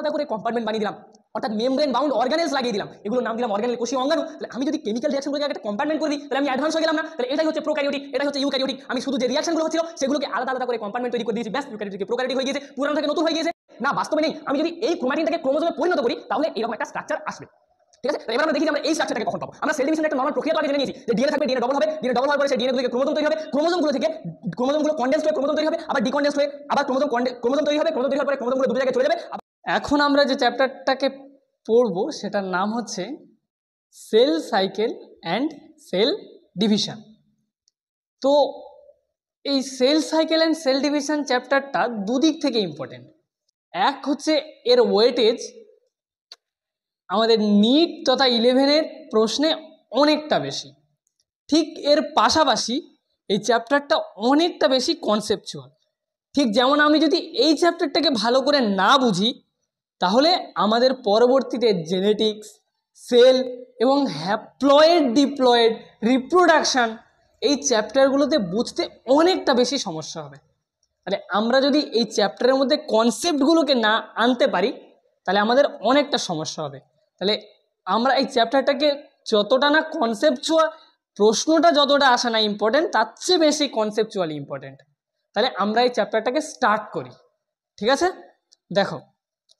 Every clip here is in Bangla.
আলাদা করে কম্পার্টমেন্ট বানিয়ে দিলাম, অর্থাৎ মেমব্রেন বাউন্ড অর্গানেলস লাগিয়ে দিলাম, এগুলোর নাম দিলাম অর্গানেল, কোষীয় অঙ্গাণু। তাহলে আমি যদি কেমিক্যাল রিঅ্যাকশনগুলোকে একটা কম্পার্টমেন্ট করে দিই, তাহলে আমি অ্যাডভান্স হয়ে গেলাম না? তাহলে এটাই হচ্ছে প্রোক্যারিওটিক, এটাই হচ্ছে ইউক্যারিওটিক। আমি শুধু যে রিঅ্যাকশনগুলো হচ্ছিল সেগুলোকে আলাদা আলাদা করে কম্পার্টমেন্ট তৈরি করে দিয়েছি, ব্যাস ইউক্যারিওটিক থেকে প্রোক্যারিওটিক হয়ে গিয়েছে, পুরানো থেকে নতুন হয়ে গিয়েছে। না, বাস্তবে নেই। আমি যদি এই ক্রোমাটিনটাকে ক্রোমোজোমে পরিণত করি তাহলে এরকম একটা স্ট্রাকচার আসবে। ঠিক আছে, এবার আমরা দেখি যে আমরা এই স্ট্রাকচারটাকে কখন পাবো। আমরা সেল ডিভিশনের একটা নরমাল প্রক্রিয়া তো আগে জেনে নিয়েছি যে ডিএনএ থাকবে, ডিএনএ ডবল হবে, ডিএনএ ডবল হওয়ার পরে সেই ডিএনএ থেকে ক্রোমোজোম তৈরি হবে, ক্রোমোজোমগুলো থেকে ক্রোমোজোমগুলো কনডেন্স হয়ে ক্রোমোজোম তৈরি হবে, আবার ডিকনডেন্স হয়ে আবার ক্রোমোজোম তৈরি হবে, ক্রোমোজোম তৈরি হওয়ার পরে ক্রোমোজোমগুলো দুটো জায়গায় চলে যাবে। এখন আমরা যে চ্যাপ্টারটাকে পড়বো সেটার নাম হচ্ছে cell cycle and cell division. তো এই cell cycle and cell division চ্যাপ্টারটা দুদিক থেকে ইম্পর্টেন্ট। এক হচ্ছে এর ওয়েটেজ আমাদের নিট তথা 11-এর প্রশ্নে অনেকটা বেশি, ঠিক এর পাশাপাশি এই চ্যাপ্টারটা অনেকটা বেশি কনসেপচুয়াল। ঠিক যেমন আমি যদি এই চ্যাপ্টারটাকে ভালো করে না বুঝি তাহলে আমাদের পরবর্তীতে জেনেটিক্স, সেল এবং হ্যাপ্লয়েড ডিপ্লয়েড রিপ্রোডাকশান এই চ্যাপ্টারগুলোতে বুঝতে অনেকটা বেশি সমস্যা হবে। তাহলে আমরা যদি এই চ্যাপ্টারের মধ্যে কনসেপ্টগুলোকে না আনতে পারি তাহলে আমাদের অনেকটা সমস্যা হবে। তাহলে আমরা এই চ্যাপ্টারটাকে যতটা না কনসেপচুয়াল, প্রশ্নটা যতটা আসা না ইম্পর্টেন্ট, তার চেয়ে বেশি কনসেপচুয়ালি ইম্পর্টেন্ট। তাহলে আমরা এই চ্যাপ্টারটাকে স্টার্ট করি। ঠিক আছে, দেখো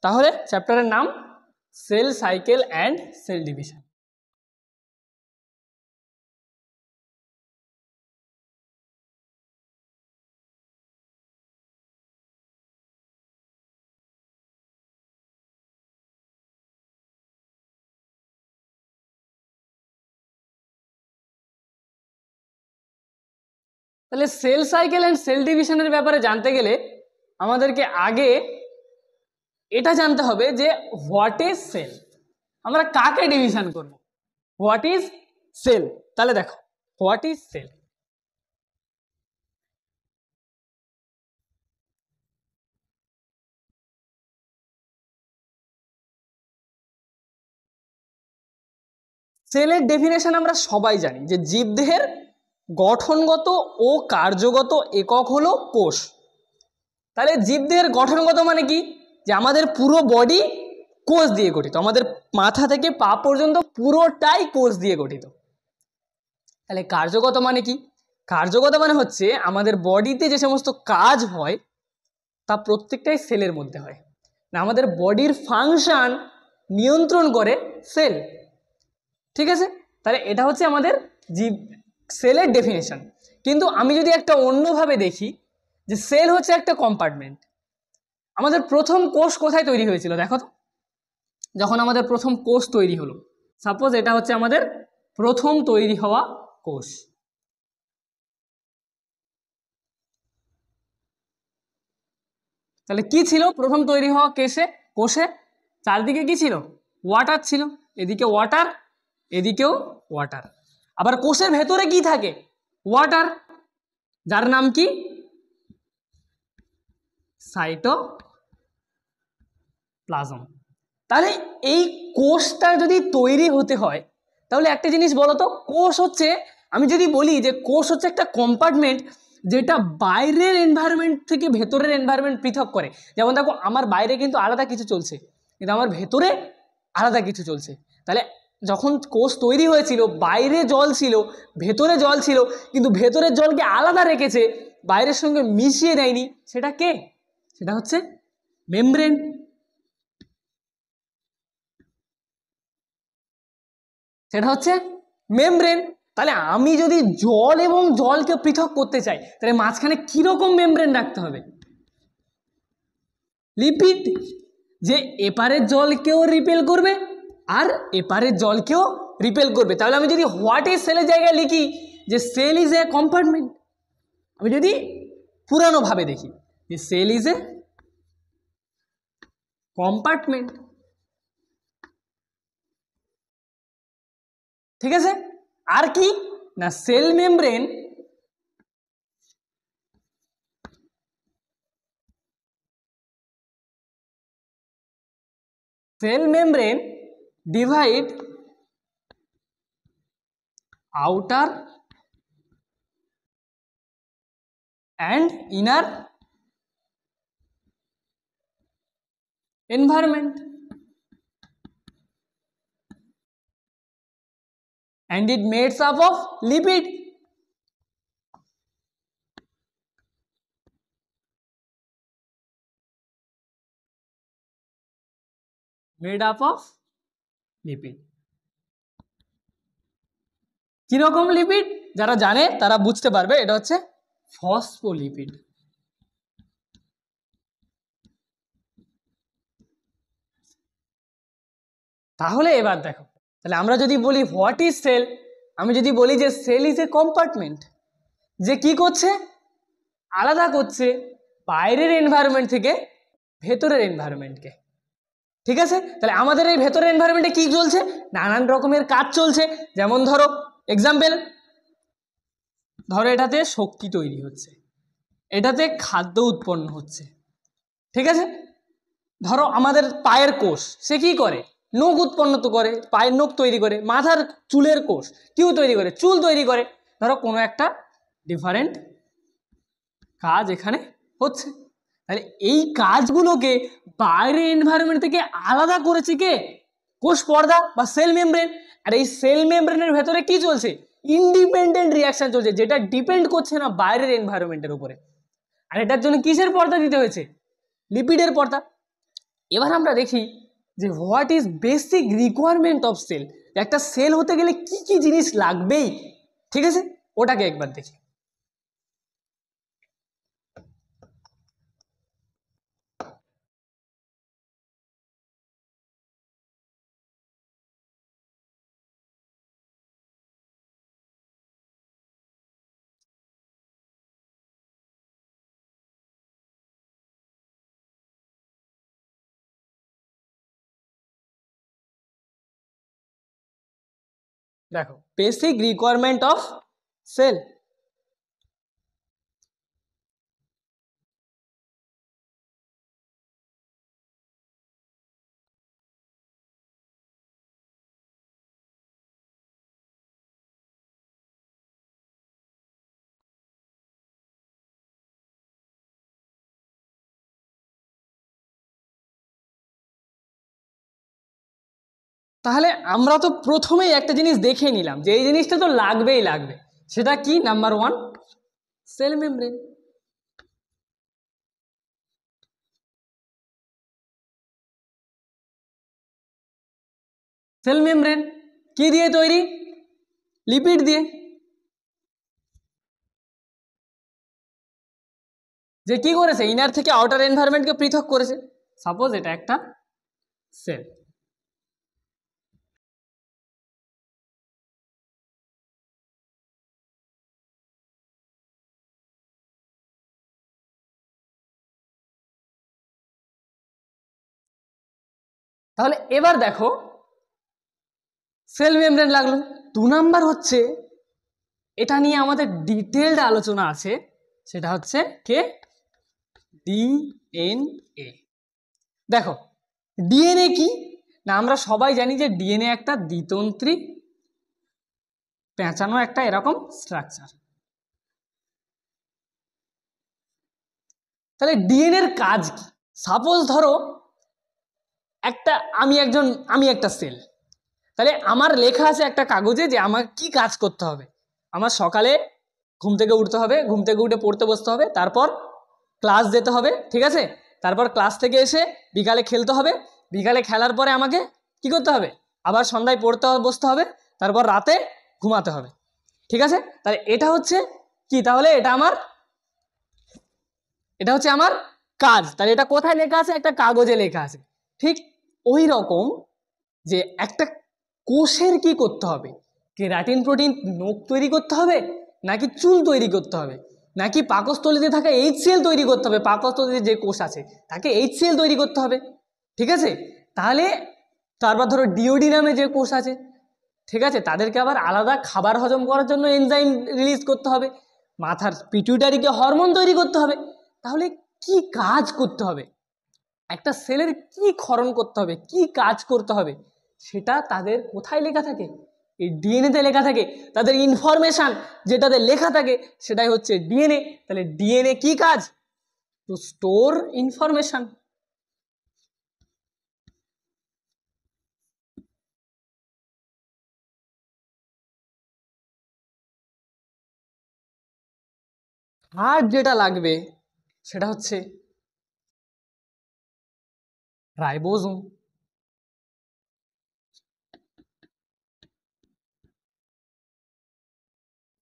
তাহলে চ্যাপ্টারের নাম cell cycle and cell division. তাহলে সেল সাইকেল অ্যান্ড সেল ডিভিশনের ব্যাপারে জানতে গেলে আমাদেরকে আগে এটা জানতে হবে যে হোয়াট ইজ সেল, আমরা কাকে ডিভিশন করব, হোয়াট ইজ সেল। তাহলে দেখো হোয়াট ইজ সেল। সেলের ডেফিনেশন আমরা সবাই জানি যে জীবদেহের গঠনগত ও কার্যগত একক হলো কোষ। তাহলে জীবদেহের গঠনগত মানে কি, যে আমাদের পুরো বডি কোষ দিয়ে গঠিত, আমাদের মাথা থেকে পা পর্যন্ত পুরোটাই কোষ দিয়ে গঠিত। তাহলে কার্যগত মানে কি, কার্যগত মানে হচ্ছে আমাদের বডিতে যে সমস্ত কাজ হয় তা প্রত্যেকটাই সেলের মধ্যে হয়, না আমাদের বডির ফাংশন নিয়ন্ত্রণ করে সেল। ঠিক আছে, তাহলে এটা হচ্ছে আমাদের জীব সেলের ডেফিনেশন। কিন্তু আমি যদি একটা অন্যভাবে দেখি যে সেল হচ্ছে একটা কম্পার্টমেন্ট। আমাদের প্রথম কোষ কোথায় তৈরি হয়েছিল দেখো তো, যখন আমাদের প্রথম কোষ তৈরি হলো, সাপোজ এটা হচ্ছে আমাদের প্রথম তৈরি হওয়া কোষ। তাহলে কি ছিল প্রথম তৈরি হওয়া কোষে? চারদিকে কি ছিল? ওয়াটার ছিল, এদিকে ওয়াটার, এদিকেও ওয়াটার। আবার কোষের ভেতরে কি থাকে? ওয়াটার, যার নাম কি? সাইটোপ্লাজম। তাহলে এই কোষটা যদি তৈরি হতে হয় তাহলে একটা জিনিস বলো তো, কোষ হচ্ছে, আমি যদি বলি যে কোষ হচ্ছে একটা কম্পার্টমেন্ট যেটা বাইরের এনভায়রনমেন্ট থেকে ভেতরের এনভায়রনমেন্ট পৃথক করে। যেমন দেখো আমার বাইরে কিন্তু আলাদা কিছু চলছে, কিন্তু আমার ভেতরে আলাদা কিছু চলছে। তাহলে যখন কোষ তৈরি হয়েছিল বাইরে জল ছিল, ভেতরে জল ছিল, কিন্তু ভেতরের জলকে আলাদা রেখেছে, বাইরের সঙ্গে মিশিয়ে দেয়নি, সেটা কে? সেটা হচ্ছে মেমব্রেন। সেটা হচ্ছে মেমব্রেন। তাহলে আমি যদি জল এবং জলকে পৃথক করতে চাই তাহলে মাঝখানে কিরকম মেমব্রেন রাখতে হবে? লিপিড, যে এপারের জলকেও রিপেল করবে আর এপারের জলকেও রিপেল করবে। তাহলে আমি যদি হোয়াট ইজ সেলের জায়গায় লিখি যে সেল ইজ এ কম্পার্টমেন্ট, আমি যদি পুরানো ভাবে দেখি যে সেল ইজ এ কম্পার্টমেন্ট। ঠিক আছে, আর কি না cell membrane divide outer and inner environment, and it made up of lipid. Made up of lipid. কিরকম লিপিড? যারা জানে তারা বুঝতে পারবে, এটা হচ্ছে ফসফোলিপিড। তাহলে এবার দেখো, তাহলে আমরা যদি বলি হোয়াট ইজ সেল, আমি যদি বলি যে সেল ইজ এ কম্পার্টমেন্ট, যে কি করছে, আলাদা করছে বাইরের এনভায়রনমেন্ট থেকে ভেতরের এনভায়রনমেন্টকে। ঠিক আছে, তাহলে আমাদের এই ভেতরের এনভায়রনমেন্টে কি চলছে, নানান রকমের কাজ চলছে। যেমন ধরো এক্সাম্পল, ধরো এটাতে শক্তি তৈরি হচ্ছে, এটাতে খাদ্য উৎপন্ন হচ্ছে। ঠিক আছে, ধরো আমাদের পায়ের কোষ, সে কি করে, নখ উৎপন্ন তো করে, পায়ের নখ তৈরি করে। মাথার চুলের কোষ কিউ তৈরি করে, চুল তৈরি করে। ধরো কোনো একটা ডিফারেন্ট কাজ এখানে হচ্ছে, তাহলে এই কাজগুলোকে বাইরের এনভায়রনমেন্ট থেকে আলাদা করেছে কে, কোষ পর্দা বা সেল মেমব্রেন। আর এই সেল মেমব্রেনের ভেতরে কি চলছে, ইন্ডিপেন্ডেন্ট রিয়াকশন চলছে, যেটা ডিপেন্ড করছে না বাইরের এনভায়রনমেন্টের উপরে। আর এটার জন্য কিসের পর্দা দিতে হয়েছে, লিপিডের পর্দা। এবার আমরা দেখি যে what is basic requirement of cell, একটা সেল হতে গেলে কি কি জিনিস লাগবেই। ঠিক আছে, ওটাকে একবার দেখি। দেখো, বেসিক রিকোয়ারমেন্ট অফ সেল। তাহলে আমরা তো প্রথমেই একটা জিনিস দেখে নিলাম যে এই জিনিসটা তো লাগবেই লাগবে, সেটা কি, number one, cell membrane. Cell membrane কি দিয়ে তৈরি, লিপিড দিয়ে। যে কি করেছে, ইনার থেকে আউটার এনভায়রনমেন্টকে পৃথক করেছে। সাপোজ এটা একটা সেল, তাহলে এবার দেখো সেল মেমব্রেন লাগলো। 2 নাম্বার হচ্ছে, এটা নিয়ে আমাদের ডিটেলড আলোচনা আছে, সেটা হচ্ছে কে, ডিএনএ। দেখো ডিএনএ কি না, আমরা সবাই জানি যে ডিএনএ একটা দ্বিতন্ত্রী পেঁচানো একটা এরকম স্ট্রাকচার। তাহলে ডিএনএর কাজ কি, সাপোজ ধরো আমি একটা সেল, তাহলে আমার লেখা আছে একটা কাগজে যে আমার কি কাজ করতে হবে। আমার সকালে ঘুম থেকে উঠতে হবে, ঘুম থেকে উঠে পড়তে বসতে হবে, তারপর ক্লাস যেতে হবে। ঠিক আছে, তারপর ক্লাস থেকে এসে বিকালে খেলতে হবে, বিকালে খেলার পরে আমাকে কি করতে হবে, আবার সন্ধ্যায় পড়তে বসতে হবে, তারপর রাতে ঘুমাতে হবে। ঠিক আছে, তাহলে এটা হচ্ছে কি, তাহলে এটা হচ্ছে আমার কাজ। তাহলে এটা কোথায় লেখা আছে, একটা কাগজে লেখা আছে। ঠিক ওই রকম যে একটা কোষের কি করতে হবে, কেরাটিন প্রোটিন নখ তৈরি করতে হবে, নাকি চুল তৈরি করতে হবে, নাকি পাকস্থলীতে থাকা HCl তৈরি করতে হবে, পাকস্থলীতে যে কোষ আছে তাকে HCl তৈরি করতে হবে। ঠিক আছে, তাহলে তারপর ধরো ডিওডি নামে যে কোষ আছে, ঠিক আছে, তাদেরকে আবার আলাদা খাবার হজম করার জন্য এনজাইম রিলিজ করতে হবে, মাথার পিটুইটারিকে হরমোন তৈরি করতে হবে। তাহলে কি কাজ করতে হবে, একটা সেলের কি ক্ষরণ করতে হবে, কি কাজ করতে হবে, সেটা তাদের কোথায় লেখা থাকে, এই ডিএনএতে লেখা থাকে। তাদের ইনফরমেশান যেটাতে লেখা থাকে সেটাই হচ্ছে ডিএনএ। তাহলে ডিএনএ কি কাজ, টু স্টোর ইনফরমেশান। থার্ড যেটা লাগবে সেটা হচ্ছে রাইবোজোম।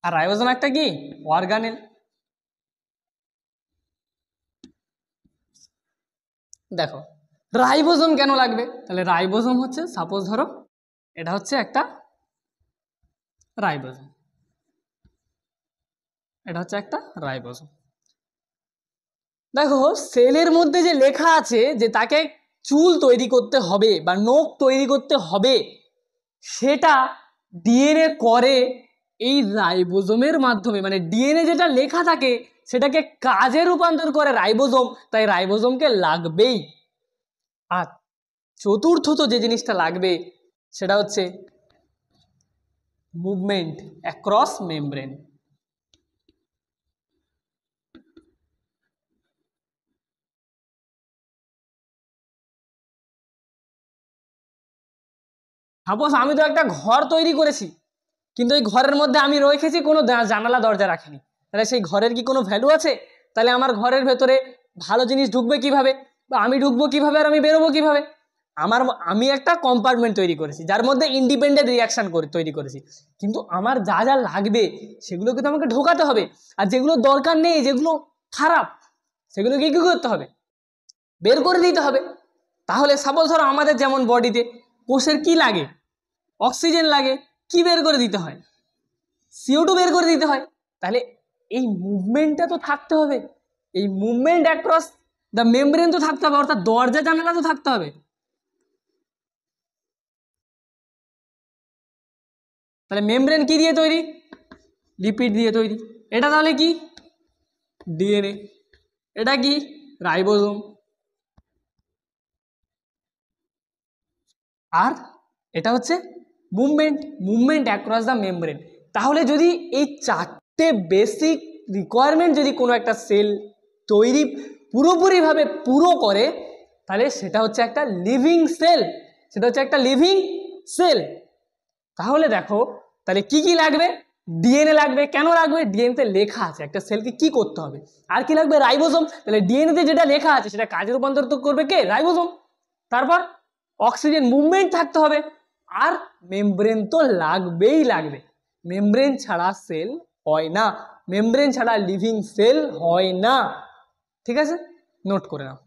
আর রাইবোজোম একটা কি অর্গানেল। দেখো রাইবোজোম কেন লাগবে, তাহলে রাইবোজোম হচ্ছে, সাপোজ ধরো এটা হচ্ছে একটা রাইবোজোম, এটা হচ্ছে একটা রাইবোজোম। দেখো সেলের মধ্যে যে লেখা আছে যে তাকে চুল তৈরি করতে হবে বা নখ তৈরি করতে হবে, সেটা ডিএনএ করে এই রাইবোজোমের মাধ্যমে। মানে ডিএনএ যেটা লেখা থাকে সেটাকে কাজে রূপান্তর করে রাইবোজোম, তাই রাইবোজোমকে লাগবেই। আর চতুর্থত যে জিনিসটা লাগবে সেটা হচ্ছে মুভমেন্ট অ্যাক্রস মেমব্রেন। সাপোজ আমি তো একটা ঘর তৈরি করেছি, কিন্তু ওই ঘরের মধ্যে আমি রেখেছি কোনো জানালা দরজা রাখিনি, তাহলে সেই ঘরের কি কোনো ভ্যালু আছে? তাহলে আমার ঘরের ভেতরে ভালো জিনিস ঢুকবে কিভাবে, বা আমি ঢুকবো কিভাবে আর আমি বেরোবো কিভাবে? আমি একটা কম্পার্টমেন্ট তৈরি করেছি যার মধ্যে ইন্ডিপেন্ডেন্ট রিয়াকশন তৈরি করেছি, কিন্তু আমার যা যা লাগবে সেগুলো কিন্তু আমাকে ঢোকাতে হবে। আর যেগুলো দরকার নেই, যেগুলো খারাপ, সেগুলোকে কি করতে হবে? বের করে দিতে হবে। তাহলে সাপোজ ধরো আমাদের যেমন বডিতে কোষের কি লাগে, অক্সিজেন লাগে, কি বের করে দিতে হয়? CO2 বের করে দিতে হয়। তাহলে এই মুভমেন্টটা তো থাকতে হবে, এই মুভমেন্ট অ্যাক্রস দ্য মেমব্রেন তো থাকতে হবে, অর্থাৎ দরজা জানালা তো থাকতে হবে। তাহলে মেমব্রেন কি দিয়ে তৈরি? লিপিড দিয়ে তৈরি। এটা তাহলে কি? ডিএনএ। এটা কি? রাইবোজোম। আর এটা হচ্ছে মুভমেন্ট অ্যাক্রস দ্য মেমব্রেন। তাহলে যদি এই চারটে বেসিক রিকোয়ারমেন্ট যদি কোনো একটা সেল তৈরি পুরোপুরিভাবে পুরো করে, তাহলে সেটা হচ্ছে একটা লিভিং সেল, সেটা হচ্ছে একটা লিভিং সেল। তাহলে দেখো তাহলে কি কি লাগবে? ডিএনএ লাগবে। কেন লাগবে? ডিএনএতে লেখা আছে একটা সেলকে কি করতে হবে। আর কি লাগবে? রাইবোজোম। তাহলে ডিএনএতে যেটা লেখা আছে সেটা কাজে রূপান্তরিত করবে কে? রাইবোজোম। তারপর অক্সিজেন মুভমেন্ট থাকতে হবে, আর মেমব্রেন তো লাগবে। মেমব্রেন ছাড়া সেল হয় না, মেমব্রেন ছাড়া লিভিং সেল হয় না। ঠিক আছে, নোট করে নাও।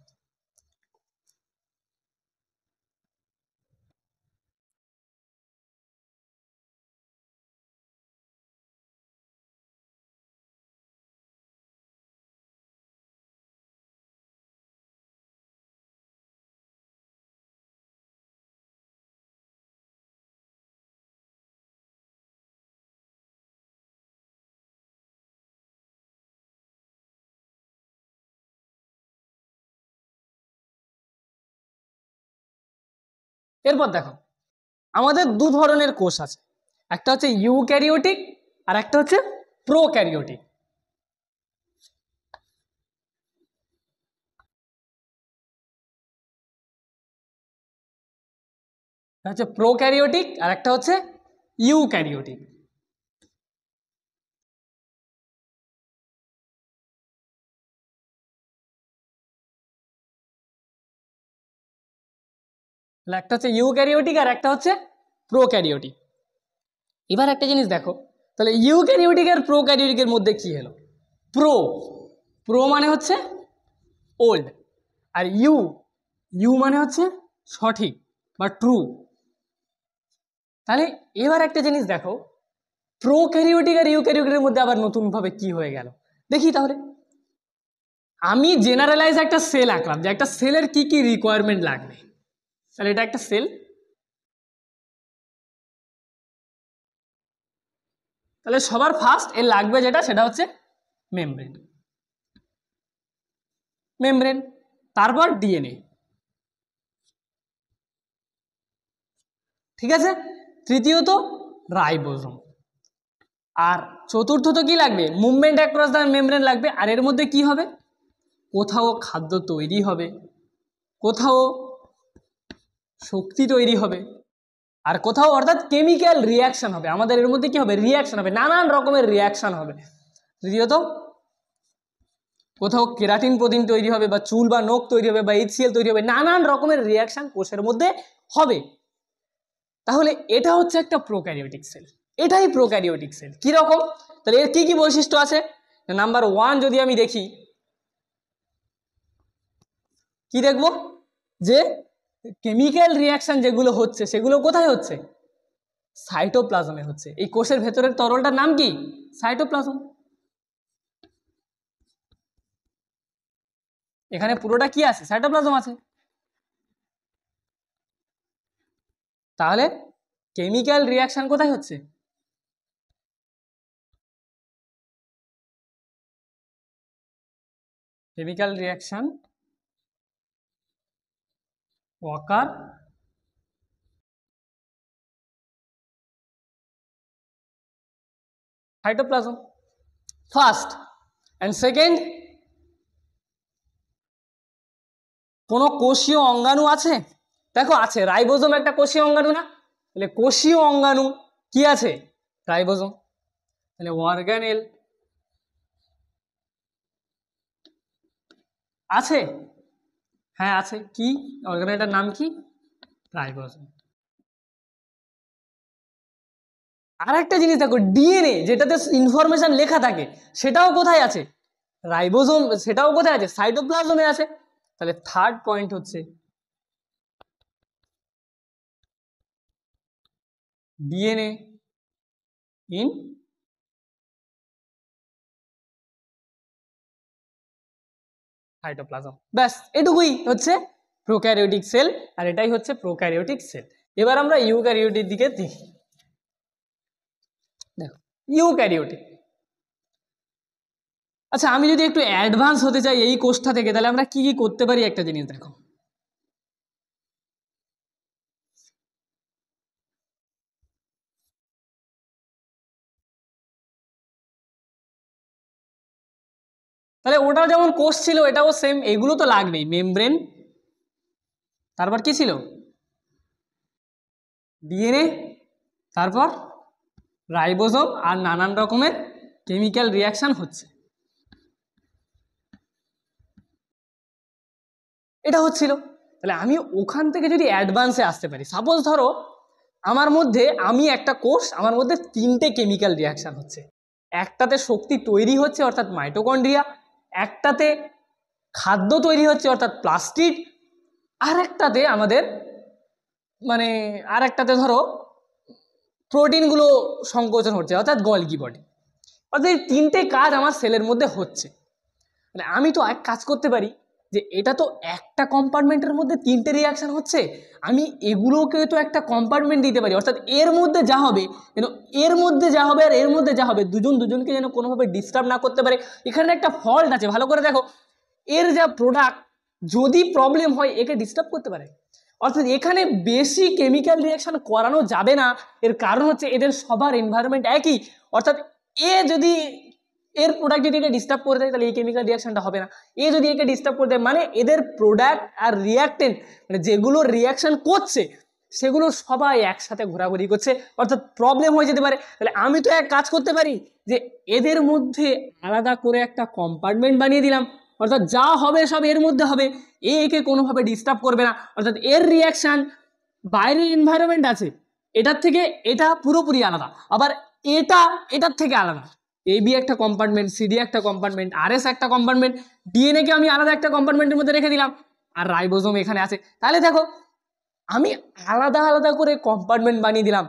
এরপর দেখো আমাদের দু ধরনের কোষ আছে, একটা হচ্ছে ইউক্যারিওটিক আর একটা হচ্ছে প্রোক্যারিওটিক। একটা হচ্ছে প্রোক্যারিওটিক আর একটা হচ্ছে ইউক্যারিওটিক। তাহলে একটা হচ্ছে ইউক্যারিওটিক আর একটা হচ্ছে প্রোক্যারিওটিক। এবার একটা জিনিস দেখো, তাহলে ইউক্যারিওটিক আর প্রোক্যারিওটিকের মধ্যে কি হলো? প্রো প্রো মানে হচ্ছে ওল্ড, আর ইউ মানে হচ্ছে সঠিক বা ট্রু। তাহলে এবার একটা জিনিস দেখো, প্রোক্যারিওটিক আর ইউক্যারিওটিকের মধ্যে আবার নতুনভাবে কি হয়ে গেল দেখি। তাহলে আমি জেনারেলাইজ একটা সেল আঁকলাম যে একটা সেলের কি কি রিকোয়ারমেন্ট লাগবে। তাহলে এটা একটা সেল, তাহলে সবার ফার্স্ট এর লাগবে যেটা সেটা হচ্ছে মেমব্রেন। তারপর ডিএনএ। ঠিক আছে, তৃতীয়ত রাইবোজোম, আর চতুর্থত কি লাগবে? মুভমেন্ট অ্যাক্রস দ্য মেমব্রেন লাগবে। আর এর মধ্যে কি হবে? কোথাও খাদ্য তৈরি হবে, কোথাও শক্তি তৈরি হবে, আর কোথাও অর্থাৎ কেমিক্যাল রিয়াকশন হবে। আমাদের এর মধ্যে কি হবে? রিয়াকশন হবে, নানান রকমের রিয়াকশন হবে। তৃতীয়ত কোথাও কেরাটিন প্রোটিন তৈরি হবে, বা চুল বা নখ তৈরি হবে, বা HCl তৈরি হবে, নানান রকমের রিয়াকশন কোষের মধ্যে হবে। তাহলে এটা হচ্ছে একটা প্রোক্যারিওটিক সেল, এটাই প্রোক্যারিওটিক সেল। কীরকম? তাহলে এর কী কী বৈশিষ্ট্য আছে? নাম্বার 1 যদি আমি দেখি, কি দেখব? যে কেমিক্যাল রিয়াকশন যেগুলো হচ্ছে সেগুলো কোথায় হচ্ছে? সাইটোপ্লাজমে হচ্ছে। এই কোষের ভেতরের তরলটার নাম কি? সাইটোপ্লাজম। এখানে পুরোটা কি আছে? সাইটোপ্লাজম আছে। তাহলে কেমিক্যাল রিয়াকশন কোথায় হচ্ছে? Chemical reaction occur cytoplasm first and second, কোনো কোষীয় অঙ্গাণু আছে? দেখো আছে, রাইবোজোম একটা কোষীয় অঙ্গাণু না? তাহলে কোষীয় অঙ্গাণু কি আছে? রাইবোজোম। তাহলে অর্গানেল আছে? হ্যাঁ আছে। কি অর্গানেলটার নাম কি? রাইবোজোম। আর একটা জিনিস দেখো, ডিএনএ যেটাতে ইনফরমেশন লেখা থাকে সেটাও কোথায় আছে? রাইবোজোম। সেটাও কোথায় আছে? সাইটোপ্লাজমে আছে। তাহলে থার্ড পয়েন্ট হচ্ছে ডিএনএ ইন সাইটোপ্লাজম। ব্যাস, এটুকুই হচ্ছে প্রোক্যারিওটিক সেল, আর এটাই হচ্ছে প্রোক্যারিওটিক সেল। এবার আমরা ইউক্যারিওটিক দিকে দেখি। দেখো ইউক্যারিওটিক। আচ্ছা, আমি যদি একটু অ্যাডভান্স হতে চাই এই কোষটা থেকে, তাহলে আমরা কি কি করতে পারি? একটা জিনিস দেখো, তাহলে ওটা যেমন কোষ ছিল এটাও সেম, এগুলো তো লাগবেই। মেমব্রেন, তারপর কি ছিল? ডিএনএ, তারপর রাইবোজোম, আর নানান রকমের কেমিক্যাল রিয়াকশন হচ্ছে। এটা হচ্ছিল। তাহলে আমি ওখান থেকে যদি অ্যাডভান্সে আসতে পারি, সাপোজ ধরো আমার মধ্যে, আমি একটা কোষ, আমার মধ্যে 3টে কেমিক্যাল রিয়াকশন হচ্ছে। একটাতে শক্তি তৈরি হচ্ছে অর্থাৎ মাইটোকন্ড্রিয়া, একটাতে খাদ্য তৈরি হচ্ছে অর্থাৎ প্লাস্টিড, আর একটাতে আমাদের মানে আর একটাতে ধরো প্রোটিনগুলো সংকোচন হচ্ছে অর্থাৎ গলগি বডি। অর্থাৎ এই 3টে কাজ আমার সেলের মধ্যে হচ্ছে। মানে আমি তো এক কাজ করতে পারি যে এটা তো একটা কম্পার্টমেন্টের মধ্যে 3টে রিয়াকশন হচ্ছে, আমি এগুলোকে তো একটা কম্পার্টমেন্ট দিতে পারি, অর্থাৎ এর মধ্যে যা হবে যেন, এর মধ্যে যা হবে আর এর মধ্যে যা হবে দুজন দুজনকে যেন কোনোভাবে ডিস্টার্ব না করতে পারে। এখানে একটা ফল্ট আছে, ভালো করে দেখো, এর যা প্রোডাক্ট যদি প্রবলেম হয় একে ডিস্টার্ব করতে পারে। অর্থাৎ এখানে বেশি কেমিক্যাল রিয়াকশন করানো যাবে না। এর কারণ হচ্ছে এদের সবার এনভায়রনমেন্ট একই। অর্থাৎ এ যদি, এর প্রোডাক্ট যদি একে ডিস্টার্ব করে দেয় তাহলে এই কেমিক্যাল রিয়াকশনটা হবে না। এ যদি একে ডিস্টার্ব করে দেয় মানে এদের প্রোডাক্ট আর রিয়াক্টেন্ট, মানে যেগুলো রিয়াকশন করছে সেগুলো সবাই একসাথে ঘোরাঘুরি করছে, অর্থাৎ প্রবলেম হয়ে যেতে পারে। তাহলে আমি তো এক কাজ করতে পারি যে এদের মধ্যে আলাদা করে একটা কম্পার্টমেন্ট বানিয়ে দিলাম, অর্থাৎ যা হবে সব এর মধ্যে হবে, একে কোনোভাবে ডিস্টার্ব করবে না। অর্থাৎ এর রিয়াকশান, বাইরের এনভায়রনমেন্ট আছে এটার থেকে এটা পুরোপুরি আলাদা, আবার এটা এটার থেকে আলাদা। এবি একটা কম্পার্টমেন্ট, সিডি একটা কম্পার্টমেন্ট, আরএস একটা কম্পার্টমেন্ট, ডিএনএকে আমি আলাদা একটা কম্পার্টমেন্টের মধ্যে রেখে দিলাম, আর রাইবোজোম এখানে আছে। তাহলে দেখো আমি আলাদা আলাদা করে কম্পার্টমেন্ট বানিয়ে দিলাম,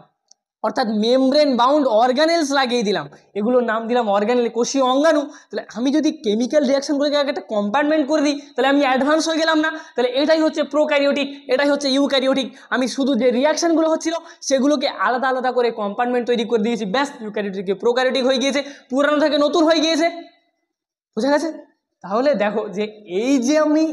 অর্থাৎ মেমব্রেন বাউন্ড অর্গানেলস লাগিয়ে দিলাম, এগুলোর নাম দিলাম অর্গানেল, কোষীয় অঙ্গাণু। তাহলে আমি যদি কেমিক্যাল রিয়াকশনগুলোকে একটা কম্পার্টমেন্ট করে দিই তাহলে আমি অ্যাডভান্স হয়ে গেলাম না? তাহলে এটাই হচ্ছে প্রোক্যারিওটিক, এটাই হচ্ছে ইউক্যারিওটিক। আমি শুধু যে রিয়াকশনগুলো হচ্ছিল সেগুলোকে আলাদা আলাদা করে কম্পার্টমেন্ট তৈরি করে দিয়েছি, ব্যাস ইউক্যারিওটিক প্রোক্যারিওটিক হয়ে গিয়েছে, পুরানো থেকে নতুন হয়ে গিয়েছে। বুঝা গেছে? তাহলে দেখো যে এই যে আমি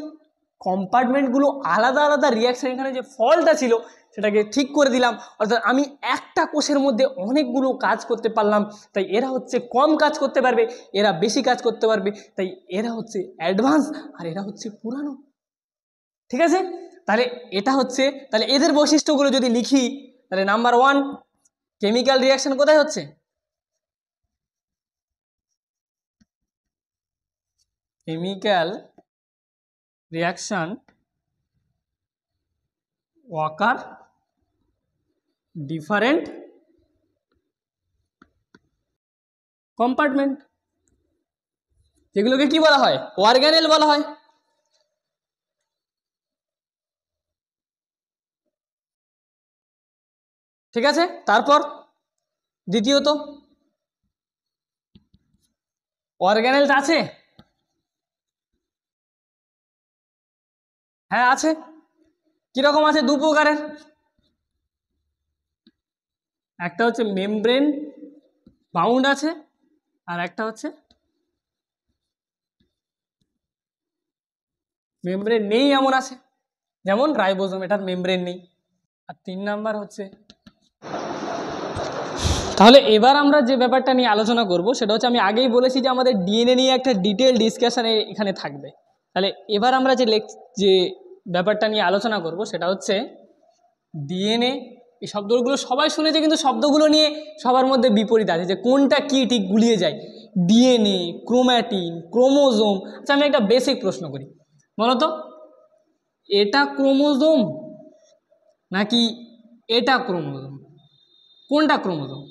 কম্পার্টমেন্টগুলো আলাদা আলাদা রিয়াকশন, এখানে যে ফল্টটা ছিল সেটাকে ঠিক করে দিলাম, অর্থাৎ আমি একটা কোষের মধ্যে অনেকগুলো কাজ করতে পারলাম। তাই এরা হচ্ছে কম কাজ করতে পারবে, এরা বেশি কাজ করতে পারবে, তাই এরা হচ্ছে অ্যাডভান্স আর এরা হচ্ছে পুরানো। ঠিক আছে? তাহলে এটা হচ্ছে, তাহলে এদের বৈশিষ্ট্যগুলো যদি লিখি তাহলে নাম্বার 1, কেমিক্যাল রিয়াকশন কোথায় হচ্ছে? Chemical reaction occur different compartment, যেগুলোকে কি বলা হয়? অর্গানেল বলা হয়। ঠিক আছে, তারপর দ্বিতীয়ত অর্গানেল আছে, হ্যাঁ আছে। কিরকম আছে? দু প্রকারের, একটা হচ্ছে মেমব্রেন বাউন্ড আছে, আর একটা হচ্ছে মেমব্রেন নেই এমন আছে, যেমন রাইবোজোম, এটার মেমব্রেন নেই। আর 3 নাম্বার হচ্ছে, তাহলে এবার আমরা যে ব্যাপারটা নিয়ে আলোচনা করব সেটা হচ্ছে, আমি আগেই বলেছি যে আমাদের ডিএনএ নিয়ে একটা ডিটেল ডিসকাশন এখানে থাকবে। তাহলে এবার আমরা যে ব্যাপারটা নিয়ে আলোচনা করব সেটা হচ্ছে ডিএনএ। এই শব্দগুলো সবাই শুনেছে, কিন্তু শব্দগুলো নিয়ে সবার মধ্যে বিপরীত আছে, যে কোনটা কি ঠিক গুলিয়ে যায়। DNA, chromatin, chromosome. আচ্ছা, আমি একটা বেসিক প্রশ্ন করি, বলো তো, এটা ক্রোমোজোম নাকি এটা ক্রোমোজোম? কোনটা ক্রোমোজোম?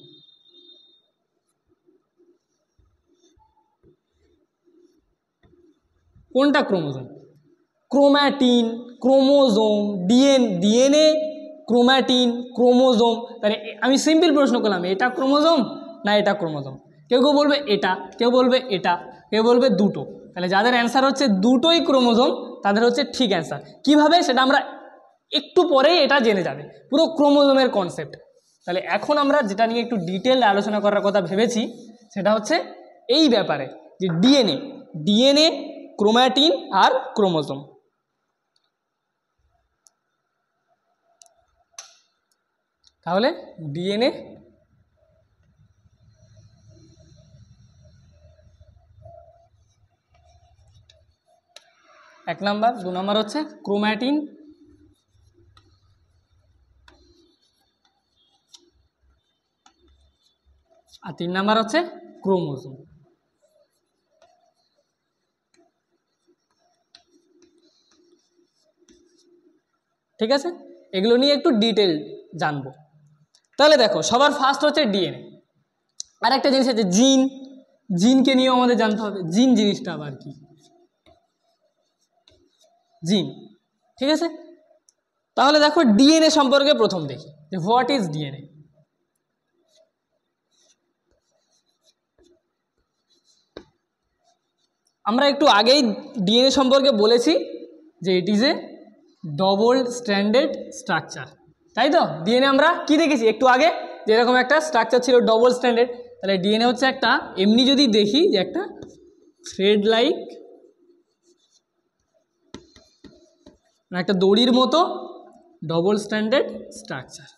কোনটা chromosome? Chromatin, chromosome, DNA, chromatin, chromosome. তাহলে আমি সিম্পল প্রশ্ন করলাম, এটা ক্রোমোজোম না এটা ক্রোমোজোম? কেউ কেউ বলবে এটা, কেউ বলবে এটা, কেউ বলবে দুটো। তাহলে যাদের অ্যান্সার হচ্ছে দুটোই ক্রোমোজোম, তাদের হচ্ছে ঠিক অ্যান্সার। কিভাবে সেটা আমরা একটু পরেই এটা জেনে যাবে, পুরো ক্রোমোজোমের কনসেপ্ট। তাহলে এখন আমরা যেটা নিয়ে একটু ডিটেল আলোচনা করার কথা ভেবেছি সেটা হচ্ছে এই ব্যাপারে, যে ডিএনএ, ক্রোম্যাটিন আর ক্রোমোজোম। তাহলে ডিএনএ, এক নাম্বার, 2 নাম্বার হচ্ছে ক্রোম্যাটিন, আর 3 নাম্বার হচ্ছে ক্রোমোজোম। ঠিক আছে, এগুলো নিয়ে একটু ডিটেল জানবো। তাহলে দেখো, সবার ফার্স্ট হচ্ছে ডিএনএ। আর একটা জিনিস আছে জিন, জিনকে নিয়েও আমাদের জানতে হবে। জিন জিনিসটা আবার কি? জিন, ঠিক আছে। তাহলে দেখো, ডিএনএ সম্পর্কে প্রথম দেখি যে হোয়াট ইজ ডিএনএ। আমরা একটু আগেই ডিএনএ সম্পর্কে বলেছি যে it is a double stranded structure, তাই তো? ডিএনএ আমরা কি দেখেছি একটু আগে, যে এরকম একটা স্ট্রাকচার ছিল ডবল স্ট্র্যান্ডেড। তাহলে ডিএনএ হচ্ছে একটা, এমনি যদি দেখি, যে একটা থ্রেড লাইক, একটা দড়ির মতো ডবল স্ট্র্যান্ডেড স্ট্রাকচার।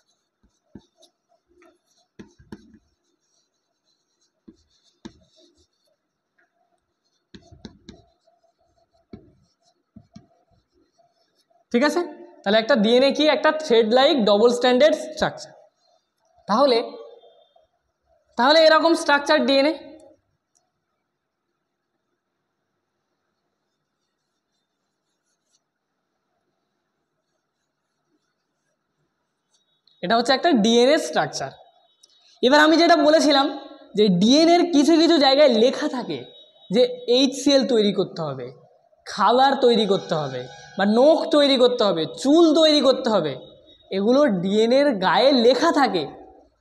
ঠিক আছে, তাহলে একটা ডিএনএ কি? একটা thread like double stranded structure. তাহলে এরকম স্ট্রাকচার ডিএনএ। এটা হচ্ছে একটা ডিএনএ স্ট্রাকচার। এবার আমি যেটা বলেছিলাম যে ডিএনএর কিছু কিছু জায়গায় লেখা থাকে যে HCl তৈরি করতে হবে, খাবার তৈরি করতে হবে, বা নখ তৈরি করতে হবে, চুল তৈরি করতে হবে, এগুলো ডিএনএর গায়ে লেখা থাকে।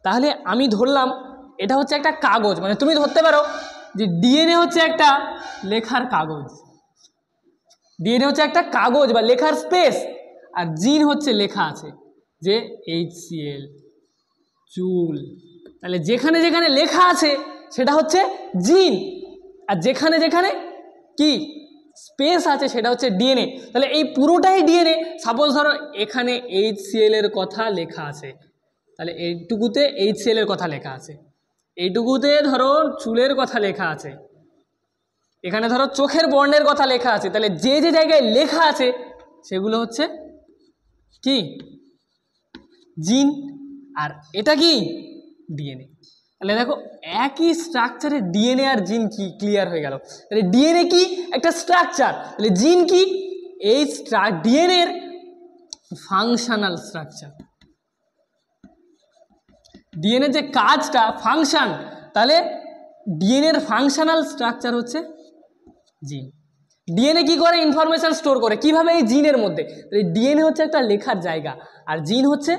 তাহলে আমি ধরলাম এটা হচ্ছে একটা কাগজ, মানে তুমি ধরতে পারো যে ডিএনএ হচ্ছে একটা লেখার কাগজ। ডিএনএ হচ্ছে একটা কাগজ বা লেখার স্পেস, আর জিন হচ্ছে লেখা আছে যে HCl, চুল। তাহলে যেখানে যেখানে লেখা আছে সেটা হচ্ছে জিন, আর যেখানে যেখানে কি স্পেস আছে সেটা হচ্ছে ডিএনএ। তাহলে এই পুরোটাই ডিএনএ। সাপোজ ধরো এখানে HCl এর কথা লেখা আছে, তাহলে এইটুকুতে HCl এর কথা লেখা আছে, এইটুকুতে ধরো চুলের কথা লেখা আছে, এখানে ধরো চোখের বর্ণের কথা লেখা আছে। তাহলে যে যে জায়গায় লেখা আছে সেগুলো হচ্ছে কি? জিন। আর এটা কি? ডিএনএ। তাহলে দেখো একই স্ট্রাকচারে ডিএনএ আর জিন কি ক্লিয়ার হয়ে গেল। তাহলে ডিএনএ কি একটা স্ট্রাকচার, তাহলে জিন কি এই ডিএনএ এর ফাংশনাল স্ট্রাকচার। ডিএনএ যে কাজটা ফাংশন, তাহলে ডিএনএর ফাংশনাল স্ট্রাকচার হচ্ছে জিন। ডিএনএ কি করে? ইনফরমেশন স্টোর করে। কিভাবে? এই জিনের মধ্যে। ডিএনএ হচ্ছে একটা লেখার জায়গা, আর জিন হচ্ছে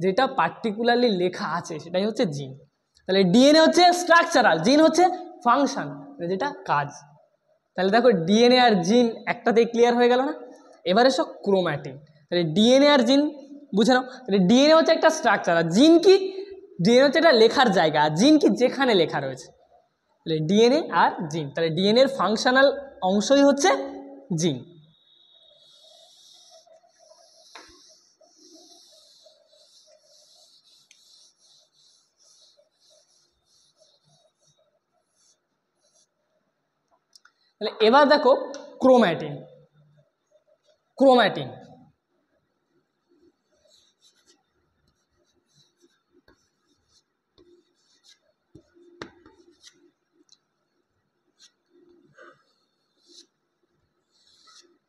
যেটা পার্টিকুলারলি লেখা আছে সেটাই হচ্ছে জিন। তাহলে ডিএনএ হচ্ছে স্ট্রাকচারাল, জিন হচ্ছে ফাংশন, যেটা কাজ। তাহলে দেখো ডিএনএ আর জিন একটাতেই ক্লিয়ার হয়ে গেল না। এবার এসো ক্রোম্যাটিন। তাহলে ডিএনএ আর জিন বুঝে নাও। তাহলে ডিএনএ হচ্ছে একটা স্ট্রাকচার, আর জিন কি? ডিএনএ হচ্ছে একটা লেখার জায়গা, আর জিন কি? যেখানে লেখা রয়েছে। তাহলে ডিএনএ আর জিন, তাহলে ডিএনএ এর ফাংশনাল অংশই হচ্ছে জিন। তাহলে এবার দেখো ক্রোম্যাটিন। ক্রোম্যাটিন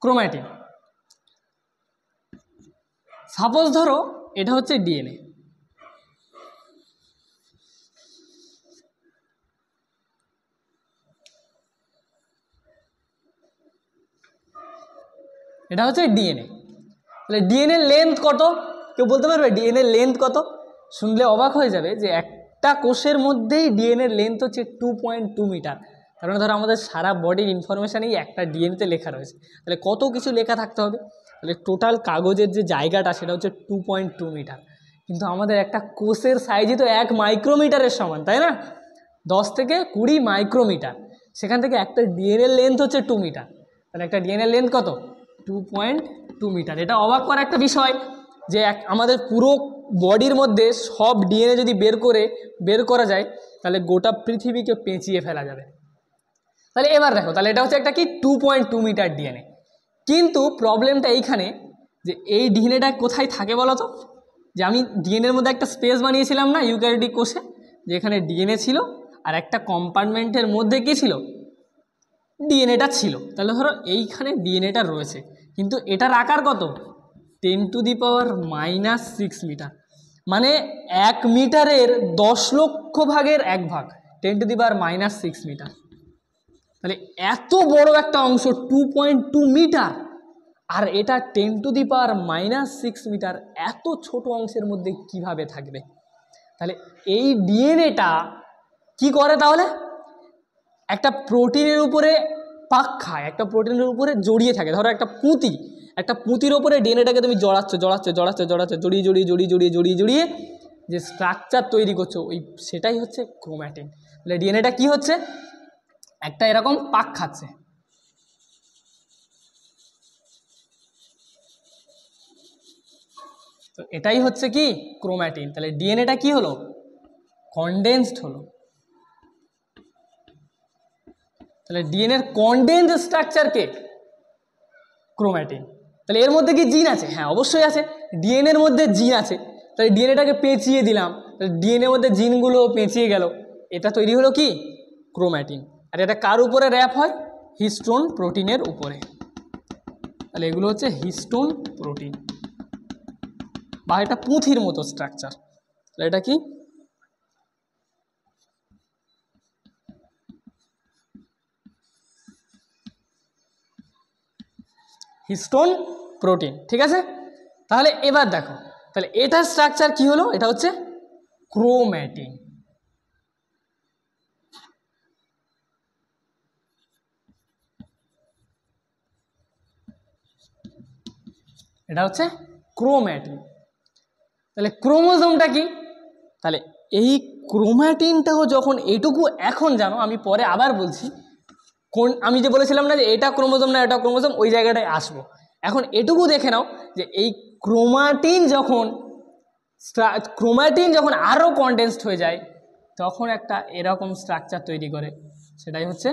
ক্রোম্যাটিন সাপোজ ধরো এটা হচ্ছে ডিএনএ, এটা হচ্ছে ডিএনএ। তাহলে ডিএনএ লেন্থ কত? কেউ বলতে পারবে ডিএনএ লেন্থ কত? শুনলে অবাক হয়ে যাবে যে একটা কোষের মধ্যেই ডিএনএ লেন্থ হচ্ছে 2.2 মিটার। কারণ ধরো আমাদের সারা বডির ইনফরমেশানই একটা ডিএনএতে লেখা রয়েছে, তাহলে কত কিছু লেখা থাকতে হবে। তাহলে টোটাল কাগজের যে জায়গাটা সেটা হচ্ছে 2.2 মিটার, কিন্তু আমাদের একটা কোষের সাইজই তো 1 মাইক্রোমিটারের সমান, তাই না? 10 থেকে 20 মাইক্রোমিটার, সেখান থেকে একটা ডিএনএ লেন্থ হচ্ছে 2 মিটার। তাহলে একটা ডিএনএ লেন্থ কত? 2.2 মিটার। এটা অবাক করা একটা বিষয় যে আমাদের পুরো বডির মধ্যে সব ডিএনএ যদি বের করা যায় তাহলে গোটা পৃথিবীকে পেঁচিয়ে ফেলা যাবে। তাহলে এবার দেখো, তাহলে এটা হচ্ছে একটা কি 2.2 মিটার ডিএনএ। কিন্তু প্রবলেমটা এইখানে যে এই ডিএনএটা কোথায় থাকে বলো তো? যে আমি ডিএনএর মধ্যে একটা স্পেস বানিয়েছিলাম না ইউক্যারিওটিক কোষে, যেখানে ডিএনএ ছিল আর একটা কম্পার্টমেন্টের মধ্যে কি ছিল? ডিএনএটা ছিল। তাহলে ধরো এইখানে ডিএনএটা রয়েছে, কিন্তু এটার আকার কত? 10⁻⁻6 মিটার, মানে 1 মিটারের 10 লক্ষ ভাগের 1 ভাগ, 10⁻⁻6 মিটার। তাহলে এত বড় একটা অংশ 2.2 মিটার, আর এটা 10⁻⁻6 মিটার, এত ছোট অংশের মধ্যে কিভাবে থাকবে? তাহলে এই ডিএনএটা কি করে? তাহলে একটা প্রোটিনের উপরে পাক খায়, একটা প্রোটিনের উপরে জড়িয়ে থাকে। ধরো একটা পুঁতির ওপরে ডিএনএটাকে তুমি জড়িয়ে যে স্ট্রাকচার তৈরি করছো, সেটাই হচ্ছে ক্রোম্যাটিন। তাহলে ডিএনএটা কি হচ্ছে? একটা এরকম পাক খাচ্ছে। তো এটাই হচ্ছে কি ক্রোম্যাটিন। তাহলে ডিএনএটা কি হলো? কনডেন্সড হলো। তাহলে ডিএনএর কনডেন্সড স্ট্রাকচারকে ক্রোম্যাটিন। তাহলে এর মধ্যে কি জিন আছে? হ্যাঁ, অবশ্যই আছে। ডিএনএর মধ্যে জিন আছে। তাহলে ডিএনএটাকে পেঁচিয়ে দিলাম, তাহলে ডিএনএর মধ্যে জিনগুলো পেঁচিয়ে গেল, এটা তৈরি হলো কি ক্রোম্যাটিন। আর এটা কার উপরে র্যাপ হয়? হিস্টোন প্রোটিনের উপরে। তাহলে এগুলো হচ্ছে হিস্টোন প্রোটিন, বা এটা পুঁথির মতো স্ট্রাকচার। তাহলে এটা কি? Histone protein. ঠিক আছে, তাহলে এবার দেখো, তাহলে এটার স্ট্রাকচার কি হলো? এটা হচ্ছে ক্রোম্যাটিন। এটা হচ্ছে ক্রোম্যাটিন। তাহলে ক্রোমোজোমটা কি? তাহলে এই ক্রোম্যাটিনটাও যখন এইটুকু এখন জানো, আমি পরে আবার বলছি আমি যে বলেছিলাম না যে এটা ক্রোমোজোম না এটা ক্রোমোজোম, ওই জায়গাটায় আসবো। এখন এটুকু দেখে নাও যে এই ক্রোম্যাটিন যখন আরও কনডেন্সড হয়ে যায় তখন একটা এরকম স্ট্রাকচার তৈরি করে, সেটাই হচ্ছে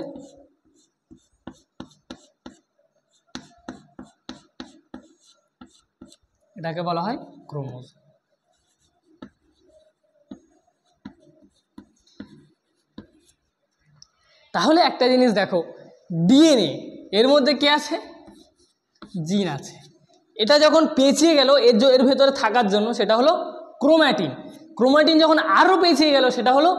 এটাকে বলা হয় ক্রোমোজোম। তাহলে একটা জিনিস দেখো, ডিএনএ এর মধ্যে কি আছে? জিন আছে। এটা যখন পেঁচিয়ে গেল এর ভেতরে থাকার জন্য, সেটা হলো ক্রোম্যাটিন। ক্রোম্যাটিন যখন আরও পেঁচিয়ে গেল, সেটা হলো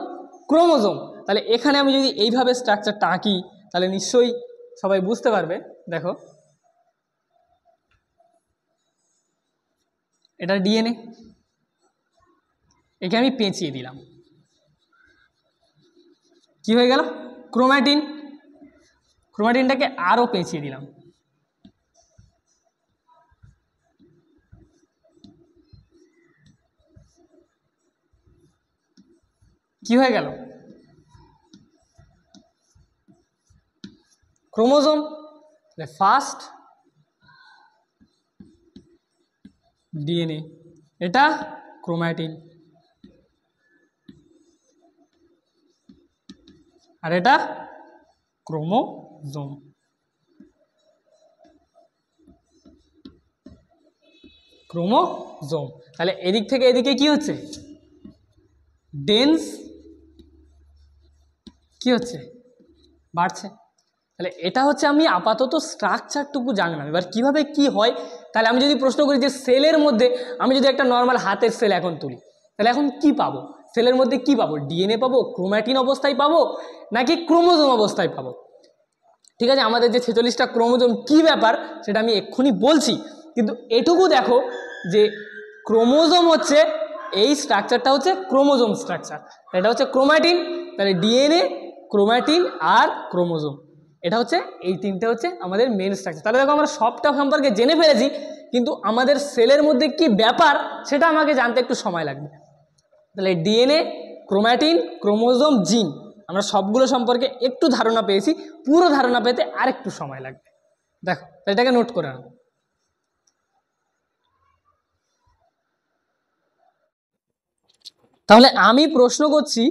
ক্রোমোজোম। তাহলে এখানে আমি যদি এইভাবে স্ট্রাকচারটা আঁকি, তাহলে নিশ্চয়ই সবাই বুঝতে পারবে। দেখো, এটা ডিএনএ, একে আমি পেঁচিয়ে দিলাম, কি হয়ে গেল? ক্রোম্যাটিন। ক্রোম্যাটিনটাকে আরও পেঁচিয়ে দিলাম, কি হয়ে গেল? ক্রোমোজোম। ফার্স্ট ডিএনএ, এটা ক্রোম্যাটিন, আর এটা ক্রোমোজোম। ক্রোমোজোম। তাহলে এদিক থেকে এদিকে কি হচ্ছে? ডেন্স কি হচ্ছে? বাড়ছে। তাহলে এটা হচ্ছে আমি আপাতত স্ট্রাকচারটুকু জানলাম। এবার কিভাবে কি হয়, তাহলে আমি যদি প্রশ্ন করি যে সেলের মধ্যে আমি যদি একটা নর্মাল হাতের সেল এখন তুলি, তাহলে এখন কি পাবো? সেলের মধ্যে কি পাবো? ডিএনএ পাবো, ক্রোম্যাটিন অবস্থায় পাবো, নাকি ক্রোমোজোম অবস্থায় পাবো? ঠিক আছে, আমাদের যে 46টা ক্রোমোজোম কি ব্যাপার সেটা আমি এক্ষুনি বলছি, কিন্তু এটুকু দেখো যে ক্রোমোজোম হচ্ছে, এই স্ট্রাকচারটা হচ্ছে ক্রোমোজোম স্ট্রাকচার, এটা হচ্ছে ক্রোম্যাটিন। তাহলে ডিএনএ, ক্রোম্যাটিন আর ক্রোমোজোম, এটা হচ্ছে এই তিনটে হচ্ছে আমাদের মেন স্ট্রাকচার। তাহলে দেখো আমরা সবটা সম্পর্কে জেনে ফেলেছি, কিন্তু আমাদের সেলের মধ্যে কি ব্যাপার সেটা আমাকে জানতে একটু সময় লাগবে। তাহলে ডিএনএ, ক্রোম্যাটিন, ক্রোমোজোম, জিন, আমরা সবগুলো সম্পর্কে একটু ধারণা পেয়েছি, পুরো ধারণা পেতে আরেকটু সময় লাগবে। দেখো, এটাকে নোট করে নাও। তাহলে আমি প্রশ্ন করছি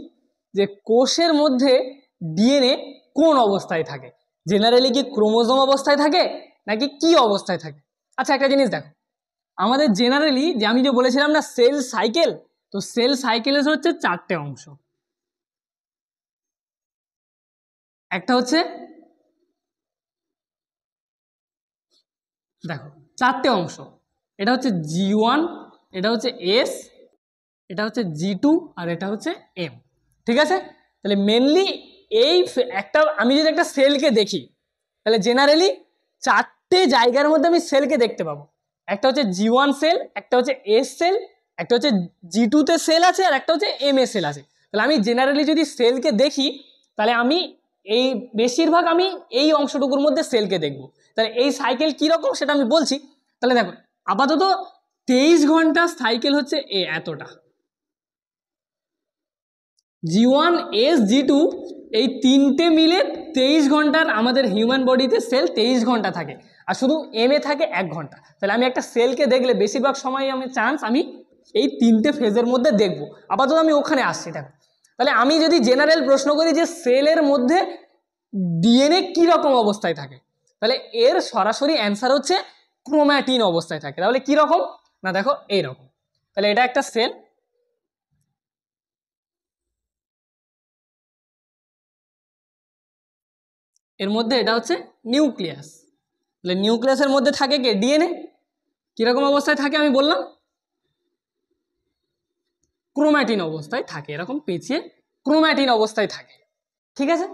যে কোষের মধ্যে ডিএনএ কোন অবস্থায় থাকে? জেনারেলি কি ক্রোমোজোম অবস্থায় থাকে, নাকি কি অবস্থায় থাকে? আচ্ছা, একটা জিনিস দেখো, আমাদের জেনারেলি যে আমি যে বলেছিলাম না সেল সাইকেল, তো সেল সাইকেলের হচ্ছে 4টে অংশ। একটা হচ্ছে, দেখো 4টে অংশ, এটা হচ্ছে G1, এটা হচ্ছে S, এটা হচ্ছে G2, আর এটা হচ্ছে M। ঠিক আছে, তাহলে মেনলি এই একটা আমি যদি একটা সেলকে দেখি, তাহলে জেনারেলি 4টে জায়গার মধ্যে আমি সেলকে দেখতে পাবো। একটা হচ্ছে G1 সেল, একটা হচ্ছে S সেল, একটা হচ্ছে G2-তে সেল আছে, আর একটা হচ্ছে M এ সেল আছে। তাহলে আমি জেনারেলি যদি সেলকে দেখি, তাহলে আমি এই বেশিরভাগ আমি এই অংশটুকুর মধ্যে সেলকে দেখব। তাহলে এই সাইকেল কীরকম সেটা আমি বলছি। তাহলে দেখো, আপাতত 23 ঘন্টা সাইকেল হচ্ছে এতটা। G1, S, G2 এই তিনটে মিলে 23 ঘন্টার আমাদের হিউম্যান বডিতে সেল 23 ঘন্টা থাকে, আর শুধু M এ থাকে 1 ঘন্টা। তাহলে আমি একটা সেলকে দেখলে বেশিরভাগ সময় আমি চান্স আমি এই তিনটে ফেজের মধ্যে দেখব। আপাতত আমি ওখানে আসছি। দেখো, তাহলে আমি যদি জেনারেল প্রশ্ন করি যে সেলের মধ্যে ডিএনএ কীরকম অবস্থায় থাকে, তাহলে এর সরাসরি অ্যান্সার হচ্ছে ক্রোম্যাটিন অবস্থায় থাকে। তাহলে কীরকম না, দেখো এইরকম। তাহলে এটা একটা সেল, এর মধ্যে এটা হচ্ছে নিউক্লিয়াস। তাহলে নিউক্লিয়াসের মধ্যে থাকে কে? ডিএনএ। কীরকম অবস্থায় থাকে আমি বললাম? ক্রোম্যাটিন অবস্থায় থাকে, এরকম পেঁচিয়ে ক্রোম্যাটিন অবস্থায় থাকে। ঠিক আছে,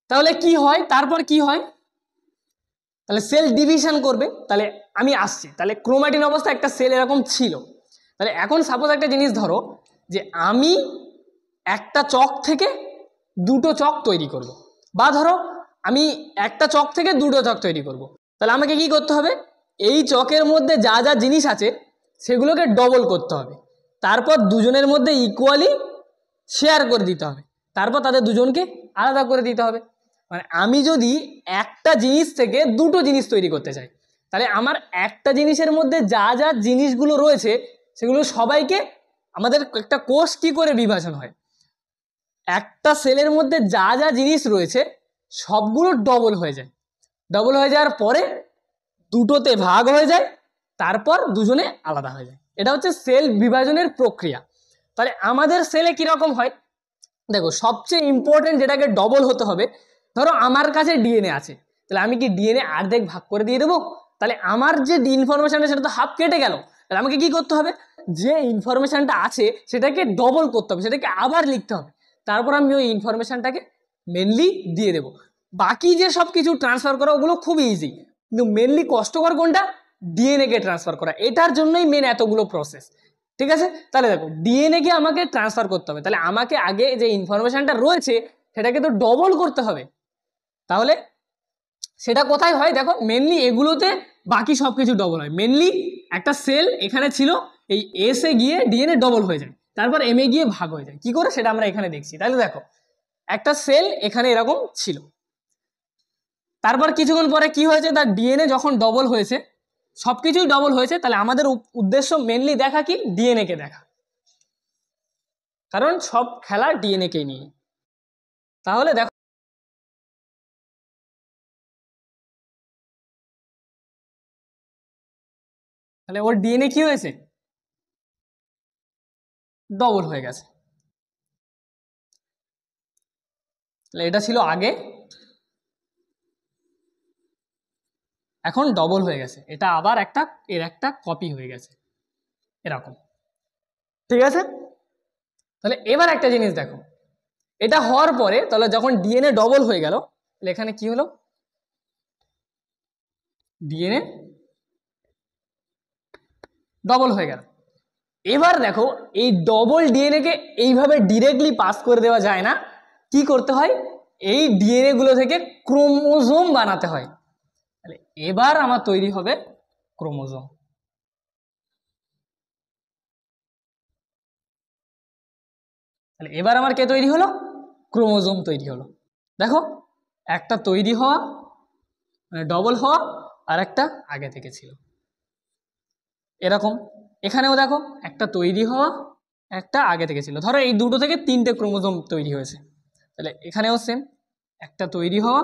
তাহলে কি হয়, তারপর কি হয়? তাহলে সেল ডিভিশন করবে। তাহলে আমি আসছি, তাহলে ক্রোম্যাটিন অবস্থায় একটা সেল এরকম ছিল। তাহলে এখন সাপোজ একটা জিনিস ধরো যে আমি একটা চক থেকে দুটো চক তৈরি করব, বা ধরো আমি একটা চক থেকে দুটো চক তৈরি করব। তাহলে আমাকে কি করতে হবে? এই চকের মধ্যে যা যা জিনিস আছে সেগুলোকে ডবল করতে হবে, তারপর দুজনের মধ্যে ইকুয়ালি শেয়ার করে দিতে হবে, তারপর তাদের দুজনকে আলাদা করে দিতে হবে। মানে আমি যদি একটা জিনিস থেকে দুটো জিনিস তৈরি করতে চাই, তাহলে আমার একটা জিনিসের মধ্যে যা যা জিনিসগুলো রয়েছে সেগুলো সবাইকে, আমাদের একটা কোষ কী করে বিভাজন হয়, একটা সেলের মধ্যে যা যা জিনিস রয়েছে সবগুলো ডবল হয়ে যায়। ডবল হয়ে যাওয়ার পরে দুটোতে ভাগ হয়ে যায়, তারপর দুজনে আলাদা হয়ে যায়। এটা হচ্ছে সেল বিভাজনের প্রক্রিয়া। তাহলে আমাদের সেলে কীরকম হয়? দেখো সবচেয়ে ইম্পর্টেন্ট যেটাকে ডবল হতে হবে, ধরো আমার কাছে ডিএনএ আছে, তাহলে আমি কি ডিএনএ অর্ধেক ভাগ করে দিয়ে দেবো? তাহলে আমার যে ইনফরমেশনটা সেটা তো হাফ কেটে গেল। তাহলে আমাকে কি করতে হবে, যে ইনফরমেশনটা আছে সেটাকে ডবল করতে হবে, সেটাকে আবার লিখতে হবে, তারপর আমি ওই ইনফরমেশনটাকে মেনলি দিয়ে দেবো। বাকি যে সব কিছু ট্রান্সফার করা ওগুলো খুব ইজি, কিন্তু মেনলি কষ্টকর কোনটা, ডিএনএ কে ট্রান্সফার করা, এটার জন্যই মেন এতগুলো প্রসেস। ঠিক আছে, তাহলে দেখো ডিএনএ কে আমাকে ট্রান্সফার করতে হবে, তাহলে আমাকে আগে যে ইনফরমেশনটা রয়েছে সেটাকে তো ডবল করতে হবে। তাহলে সেটা কোথায় হয়, দেখো মেনলি এগুলোতে বাকি সব কিছু ডবল হয়। মেনলি একটা সেল এখানে ছিল, এই এস এ গিয়ে ডিএনএ ডবল হয়ে যায়, তারপর এম এ গিয়ে ভাগ হয়ে যায়। কি করে সেটা আমরা এখানে দেখছি। তাহলে দেখো একটা সেল এখানে এরকম ছিল, তারপর কিছুক্ষণ পরে কি হয়েছে, তার ডিএনএ যখন ডবল হয়েছে, সবকিছুই ডবল হয়েছে, তাহলে আমাদের উদ্দেশ্য মেনলি দেখা কি, ডিএনএ কে দেখা, কারণ সব খেলা ডিএনএ কে নিয়ে। তাহলে দেখো তাহলে ওর ডিএনএ কি হয়েছে, ডবল হয়ে গেছে। তাহলে এটা ছিল আগে, এখন ডবল হয়ে গেছে, এটা আবার একটা এর একটা কপি হয়ে গেছে এরকম। ঠিক আছে, তাহলে এবার একটা জিনিস দেখো, এটা হওয়ার পরে তাহলে যখন ডিএনএ ডবল হয়ে গেল, তাহলে এখানে কি হলো, ডিএনএ ডবল হয়ে গেল। এবার দেখো এই ডবল ডিএনএ কে এইভাবে ডিরেক্টলি পাস করে দেওয়া যায় না, কি করতে হয়, এই ডিএনএ গুলো থেকে ক্রোমোজোম বানাতে হয়। তাহলে এবার আমার তৈরি হবে ক্রোমোজোম। তাহলে এবার আমার কে তৈরি হলো, ক্রোমোজোম তৈরি হলো। দেখো একটা তৈরি হওয়া মানে ডবল হওয়া, আর একটা আগে থেকে ছিল এরকম। এখানেও দেখো একটা তৈরি হওয়া, একটা আগে থেকে ছিল, ধরো এই দুটো থেকে তিনটে ক্রোমোজোম তৈরি হয়েছে। তাহলে এখানেও সেম, একটা তৈরি হওয়া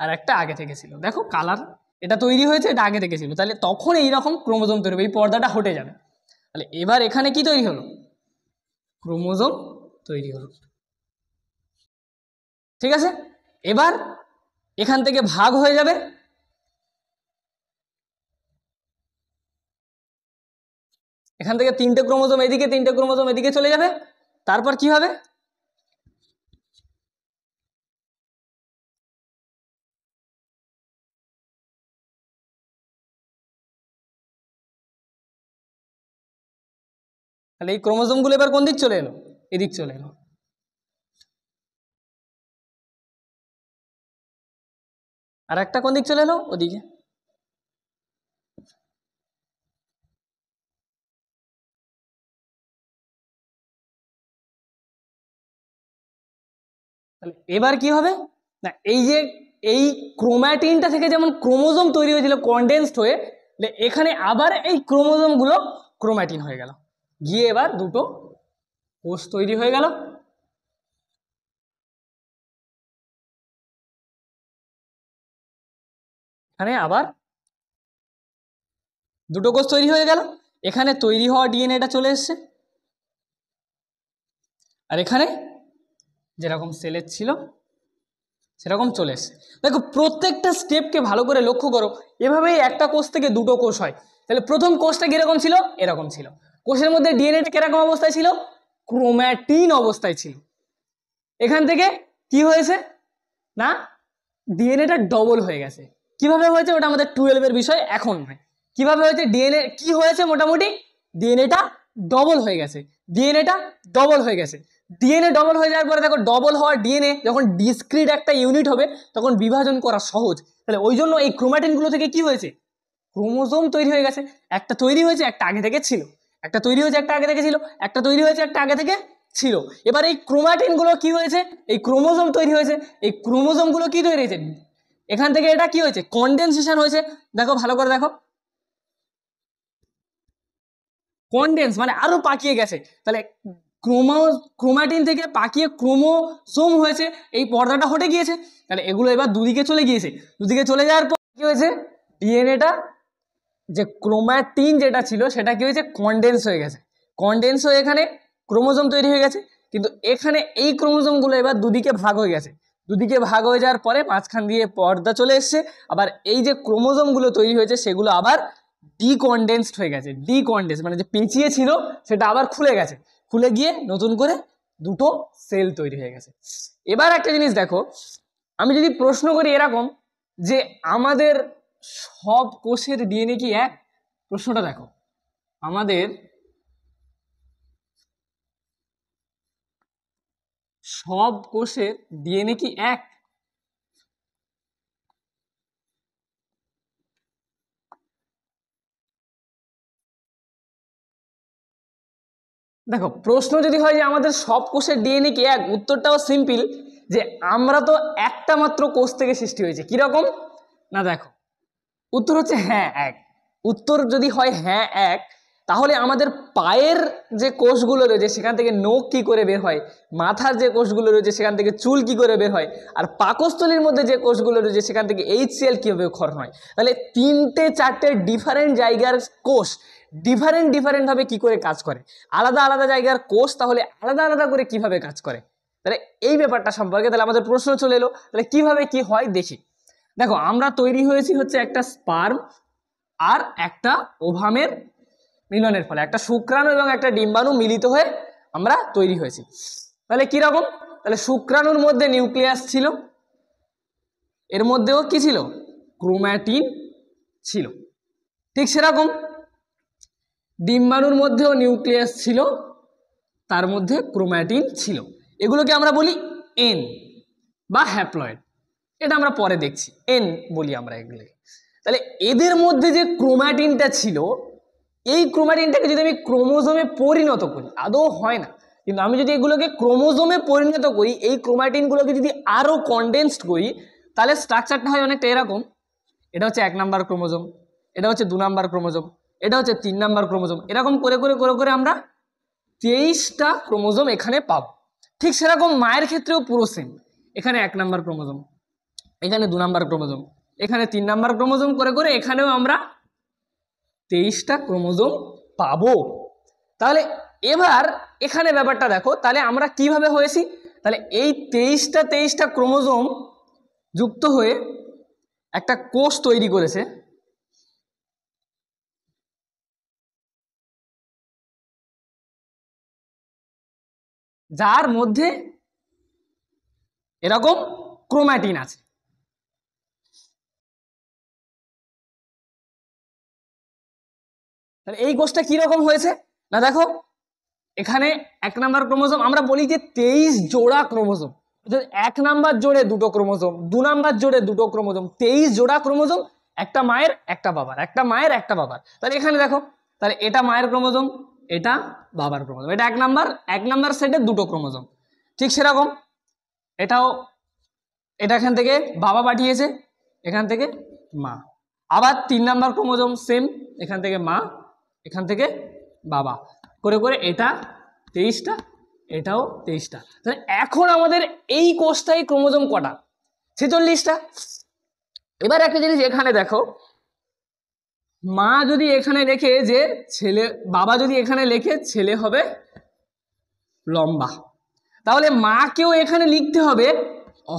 আর একটা আগে থেকে ছিল। দেখো কালার, এটা তৈরি হয়েছে, এটা আগে থেকে ছিল, তাহলে তখন এইরকম ক্রোমোজোম তৈরি হবে, এই পর্দাটা হটে যাবে। তাহলে এবার এখানে কি তৈরি হলো, ক্রোমোজোম তৈরি হলো। ঠিক আছে, এবার এখান থেকে ভাগ হয়ে যাবে, এখান থেকে তিনটে ক্রোমোজোম এদিকে, তিনটে ক্রোমোজোম এদিকে চলে যাবে। তারপর কি হবে, তাহলে এই ক্রোমোজোমগুলো এবার কোন দিক চলে এলো, এদিক চলে এলো। আর একটা কোন দিক চলে এলো, ওদিকে। তাহলে এবার কি হবে না, এই যে এই ক্রোম্যাটিনটা থেকে যেমন ক্রোমোজোম তৈরি হয়েছিল কনডেন্সড হয়ে, এখানে আবার এই ক্রোমোজোমগুলো ক্রোম্যাটিন হয়ে গেল, গিয়ে এবার দুটো কোষ তৈরি হয়ে গেল। এখানে আবার দুটো কোষ তৈরি হয়ে গেল, এখানে তৈরি হওয়া ডিএনএটা চলে এসছে, আর এখানে যেরকম সেলের ছিল সেরকম চলে এসছে। দেখো প্রত্যেকটা স্টেপকে ভালো করে লক্ষ্য করো, এভাবেই একটা কোষ থেকে দুটো কোষ হয়। তাহলে প্রথম কোষটা কিরকম ছিল, এরকম ছিল, কোষের মধ্যে ডিএনএটা কিরকম অবস্থায় ছিল, ক্রোম্যাটিন অবস্থায় ছিল। এখান থেকে কি হয়েছে না, ডিএনএটা ডবল হয়ে গেছে। কিভাবে হয়েছে ওটা আমাদের 12-এর বিষয়, এখন নয়। কিভাবে হয়েছে, ডিএনএ কি হয়েছে, মোটামুটি ডিএনএটা ডবল হয়ে গেছে, ডিএনএটা ডবল হয়ে গেছে। ডিএনএ ডবল হয়ে যাওয়ার পরে দেখো, ডবল হওয়ার ডিএনএ যখন ডিসক্রিট একটা ইউনিট হবে তখন বিভাজন করা সহজ। তাহলে ওই জন্য এই ক্রোম্যাটিনগুলো থেকে কি হয়েছে, ক্রোমোজোম তৈরি হয়ে গেছে। একটা তৈরি হয়েছে, একটা আগে থেকে ছিল, একটা তৈরি হয়েছে, একটা আগে থেকে ছিল, একটা তৈরি হয়েছে, একটা আগে থেকে ছিল। এবার এই ক্রোম্যাটিনগুলো কি হয়েছে, এই ক্রোমোজোম তৈরি হয়েছে। এই ক্রোমোজোমগুলো কি তৈরি হয়েছে, এখান থেকে এটা কি হয়েছে, কনডেনসেশন হয়েছে। দেখো ভালো করে দেখো, কনডেন্স মানে আরো পাকিয়ে গেছে। তাহলে ক্রোম্যাটিন থেকে পাকিয়ে ক্রোমোসোম হয়েছে, এই পর্দাটা হটে গিয়েছে। তাহলে এগুলো এবার দুদিকে চলে গিয়েছে, দুদিকে চলে যাওয়ার পর কি হয়েছে, ডিএনএটা যে ক্রোম্যাটিন যেটা ছিল সেটা কি হয়েছে, কনডেন্স হয়ে গেছে। কনডেন্স হয়ে এখানে ক্রোমোজোম তৈরি হয়ে গেছে। কিন্তু এখানে এই ক্রোমোজোমগুলো এবার দুদিকে ভাগ হয়ে গেছে, দুদিকে ভাগ হয়ে যাওয়ার পরে মাঝখান দিয়ে পর্দা চলে এসছে, আবার এই যে ক্রোমোজোমগুলো তৈরি হয়েছে সেগুলো আবার ডিকন্ডেন্সড হয়ে গেছে। ডিকন্ডেন্স মানে যে পেঁচিয়ে ছিল সেটা আবার খুলে গেছে, খুলে গিয়ে নতুন করে দুটো সেল তৈরি হয়ে গেছে। এবার একটা জিনিস দেখো, আমি যদি প্রশ্ন করি এরকম যে আমাদের সব কোষের ডিএনএ কি এক? প্রশ্নটা দেখো, আমাদের সব কোষের ডিএনএ কি এক? দেখো প্রশ্ন যদি হয় যে আমাদের সব কোষের ডিএনএ কি এক, উত্তরটাও সিম্পল, যে আমরা তো একটা মাত্র কোষ থেকে সৃষ্টি হয়েছে। কিরকম না, দেখো উত্তর হচ্ছে হ্যাঁ এক। উত্তর যদি হয় হ্যাঁ এক, তাহলে আমাদের পায়ের যে কোষগুলো রয়েছে সেখান থেকে নখ কি করে বের হয়, মাথার যে কোষগুলো রয়েছে সেখান থেকে চুল কি করে বের হয়, আর পাকস্থলীর মধ্যে যে কোষগুলো রয়েছে সেখান থেকে HCl কীভাবে ক্ষরণ হয়। তাহলে তিনটে চারটে ডিফারেন্ট জায়গার কোষ ডিফারেন্টভাবে কি করে কাজ করে, আলাদা আলাদা জায়গার কোষ তাহলে আলাদা আলাদা করে কিভাবে কাজ করে। তাহলে এই ব্যাপারটা সম্পর্কে তাহলে আমাদের প্রশ্ন চলে এলো, তাহলে কিভাবে কি হয় দেখি। দেখো আমরা তৈরি হয়েছি হচ্ছে একটা স্পার্ম আর একটা ওভামের মিলনের ফলে, একটা শুক্রাণু এবং একটা ডিম্বাণু মিলিত হয়ে আমরা তৈরি হয়েছি। তাহলে কিরকম, তাহলে শুক্রাণুর মধ্যে নিউক্লিয়াস ছিল, এর মধ্যেও কি ছিল, ক্রোম্যাটিন ছিল। ঠিক সেরকম ডিম্বাণুর মধ্যেও নিউক্লিয়াস ছিল, তার মধ্যে ক্রোম্যাটিন ছিল। এগুলোকে আমরা বলি এন বা হ্যাপ্লয়েড, এটা আমরা পরে দেখছি, এন বলি আমরা এগুলোকে। তাহলে এদের মধ্যে যে ক্রোম্যাটিনটা ছিল, এই ক্রোম্যাটিনটাকে যদি আমি ক্রোমোজোমে পরিণত করি, আদৌ হয় না, কিন্তু আমি যদি এগুলোকে ক্রোমোজোমে পরিণত করি, এই ক্রোম্যাটিনগুলোকে যদি আরও কনডেন্সড করি, তাহলে স্ট্রাকচারটা হয় অনেকটা এরকম। এটা হচ্ছে 1 নাম্বার ক্রোমোজোম, এটা হচ্ছে 2 নাম্বার ক্রোমোজোম, এটা হচ্ছে 3 নাম্বার ক্রোমোজোম, এরকম করে করে করে করে আমরা 23টা ক্রোমোজোম এখানে পাবো। ঠিক সেরকম মায়ের ক্ষেত্রেও পুরো সেম, এখানে 1 নাম্বার ক্রোমোজোম, এখানে 2 নাম্বার ক্রোমোজোম, এখানে 3 নাম্বার ক্রোমোজোম করে করে এখানেও আমরা 23টা ক্রোমোজোম পাবো। তাহলে এবার এখানে ব্যাপারটা দেখো, তাহলে আমরা কিভাবে হয়েছি, তাহলে এই 23টা ক্রোমোজোম যুক্ত হয়ে একটা কোষ তৈরি করেছে, যার মধ্যে এরকম ক্রোম্যাটিন আছে। তাহলে এই কোষটা কিরকম হয়েছে না, দেখো এখানে 1 নাম্বার ক্রোমোজোম, আমরা বলি যে 23 জোড়া ক্রোমোজোম, 1 নাম্বার জোড়ে 2টো ক্রোমোজোম, 2 নাম্বার জোড়ে 2টো ক্রোমোজোম, 23 জোড়া ক্রোমোজোম, একটা মায়ের একটা বাবার, একটা মায়ের একটা বাবার। তাহলে এখানে দেখো, তাহলে এটা মায়ের ক্রোমোজোম, এটা বাবার ক্রোমোজোম, এটা 1 নাম্বার সেটে 2টো ক্রোমোজোম। ঠিক সেরকম এটাও, এটা এখান থেকে বাবা পাঠিয়েছে, এখান থেকে মা। আবার 3 নাম্বার ক্রোমোজোম সেম, এখান থেকে মা, এখান থেকে বাবা, করে করে এটা 23টা, এটাও 23টা। তাহলে এখন আমাদের এই কোষটাই ক্রোমোজোম কটা, 46টা। এবার একটা জিনিস এখানে দেখো, মা যদি এখানে লেখে যে ছেলে, বাবা যদি এখানে লেখে ছেলে হবে লম্বা, তাহলে মাকেও এখানে লিখতে হবে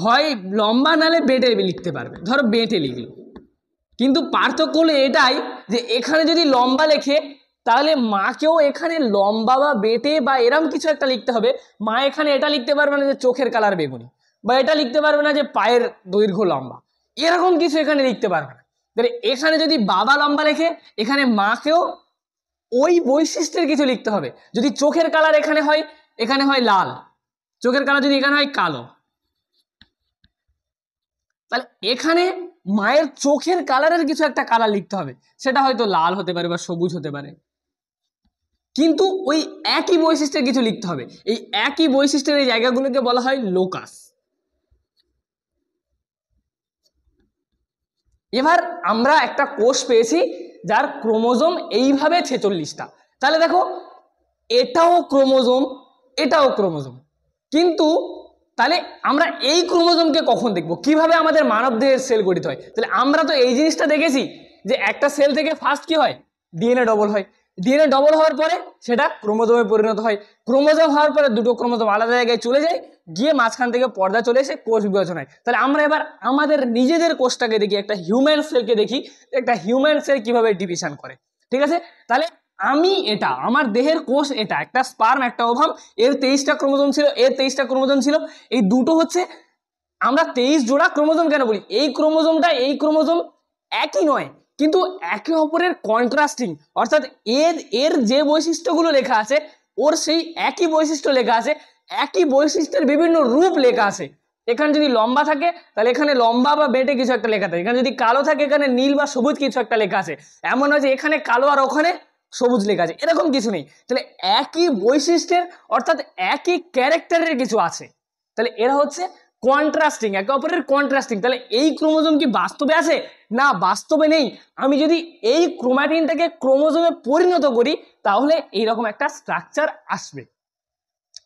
হয় লম্বা, নালে বেটে লিখতে পারবে, ধরো বেটে লিখলো। কিন্তু পার্থক্য হলো এটাই যে এখানে যদি লম্বা লেখে, তাহলে মাকেও এখানে লম্বা বা বেটে বা এরম কিছু একটা লিখতে হবে। মা এখানে এটা লিখতে পারবে না যে চোখের কালার বেগুনি, বা এটা লিখতে পারবে না যে পায়ের দৈর্ঘ্য লম্বা, এরকম কিছু এখানে লিখতে পারবে না। তাহলে এখানে যদি বাবা লম্বা লেখে, এখানে মাকেও ওই বৈশিষ্ট্যের কিছু লিখতে হবে। যদি চোখের কালার এখানে হয় লাল, চোখের কালার যদি এখানে হয় কালো, তাহলে এখানে মায়ের চোখের কালারের কিছু একটা কালার লিখতে হবে, সেটা হয়তো লাল হতে পারে বা সবুজ হতে পারে, কিন্তু ওই একই বৈশিষ্ট্যের কিছু লিখতে হবে। এই একই বৈশিষ্ট্যের এই জায়গাগুলোকে বলা হয় লোকাস। এবার আমরা একটা কোষ পেয়েছি যার ক্রোমোজোম এইভাবে 46টা। তাহলে দেখো এটাও ক্রোমোজোম, এটাও ক্রোমোজোম, কিন্তু তাহলে আমরা এই ক্রোমোজোমকে কখন দেখব, কিভাবে আমাদের মানবদেহের সেল গঠিত হয়। তাহলে আমরা তো এই জিনিসটা দেখেছি যে একটা সেল থেকে ফার্স্ট কি হয়, ডিএনএ ডবল হয়। ডিএনএ ডবল হওয়ার পরে সেটা ক্রোমোজোমে পরিণত হয়, ক্রোমোজোম হওয়ার পরে দুটো ক্রোমোজোম আলাদা জায়গায় চলে যায়, গিয়ে মাঝখান থেকে পর্দা চলে এসে কোষ বিভাজন হয়। তাহলে আমরা এবার আমাদের নিজেদের কোষটাকে দেখি, একটা হিউম্যান সেলকে দেখি, একটা হিউম্যান সেল কিভাবে ডিভিশন করে। ঠিক আছে, তাহলে আমি এটা, আমার দেহের কোষ এটা, একটা স্পার্ম একটা ওভাম, এর 23টা ক্রোমোজোম ছিল, এর 23টা ক্রোমোজোম ছিল, এই দুটো হচ্ছে, আমরা 23 জোড়া ক্রোমোজোম কেন বলি, এই ক্রোমোজোমটা এই ক্রোমোজোম একই নয়, কিন্তু একে অপরের কন্ট্রাস্টিং, অর্থাৎ এর এর যে বৈশিষ্ট্যগুলো লেখা আছে ওর সেই একই বৈশিষ্ট্য লেখা আছে, একই বৈশিষ্ট্যের বিভিন্ন রূপ লেখা আছে। এখানে যদি লম্বা থাকে তাহলে এখানে লম্বা বা বেটে কিছু একটা লেখা থাকে, এখানে যদি কালো থাকে এখানে নীল বা সবুজ কিছু একটা লেখা আছে, এমন হয় যে এখানে কালো আর ওখানে সবুজ লেখা আছে, এরকম কিছু নেই। তাহলে একই বৈশিষ্ট্যের অর্থাৎ একই ক্যারেক্টারের কিছু আছে, তাহলে এরা হচ্ছে কন্ট্রাস্টিং, একে অপরের কন্ট্রাস্টিং। তাহলে এই ক্রোমোজোম কি বাস্তবে আছে? না, বাস্তবে নেই। আমি যদি এই ক্রোমাটিনটাকে ক্রোমোজোমে পরিণত করি তাহলে এইরকম একটা স্ট্রাকচার আসবে।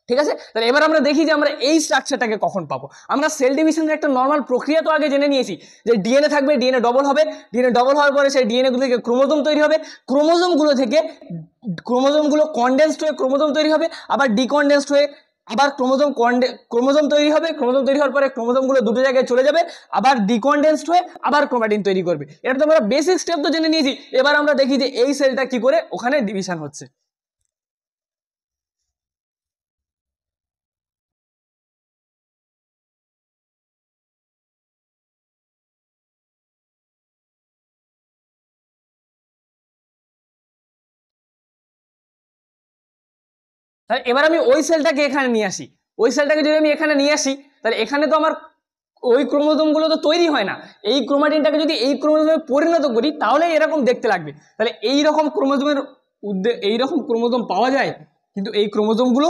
ঠিক আছে, তাহলে এবার আমরা দেখি যে আমরা এই স্ট্রাকচারটাকে কখন পাবো। আমরা সেল ডিভিশনের একটা নর্মাল প্রক্রিয়া তো আগে জেনে নিয়েছি, যে ডিএনএ থাকবে, ডিএনএ ডবল হবে, ডিএনএ ডবল হওয়ার পরে সেই ডিএনএ গুলো থেকে ক্রোমোজোম তৈরি হবে, ক্রোমোজোমগুলো কনডেন্সড হয়ে ক্রোমোজোম তৈরি হবে, আবার ডিকনডেন্সড হয়ে আবার ক্রোমোজোম তৈরি হবে, ক্রোমোজোম তৈরি হওয়ার পরে ক্রোমোজোমগুলো দুটো জায়গায় চলে যাবে, আবার ডিকনডেন্সড হয়ে আবার ক্রোমাটিন তৈরি করবে। এটা তো আমরা বেসিক স্টেপ তো জেনে নিয়েছি। এবার আমরা দেখি যে এই সেলটা কি করে ওখানে ডিভিশন হচ্ছে। তাহলে এবার আমি ওই সেলটাকে এখানে নিয়ে আসি, ওই সেলটাকে যদি আমি এখানে নিয়ে আসি তাহলে এখানে তো আমার ওই ক্রোমোজোম গুলো তো তৈরি হয় না, এই ক্রোমাটিনটাকে যদি এই ক্রোমোজোমে পরিণত করি তাহলে এরকম দেখতে লাগবে। তাহলে এইরকম ক্রোমোজোমের এইরকম ক্রোমোজোম পাওয়া যায়, কিন্তু এই ক্রোমোজোম গুলো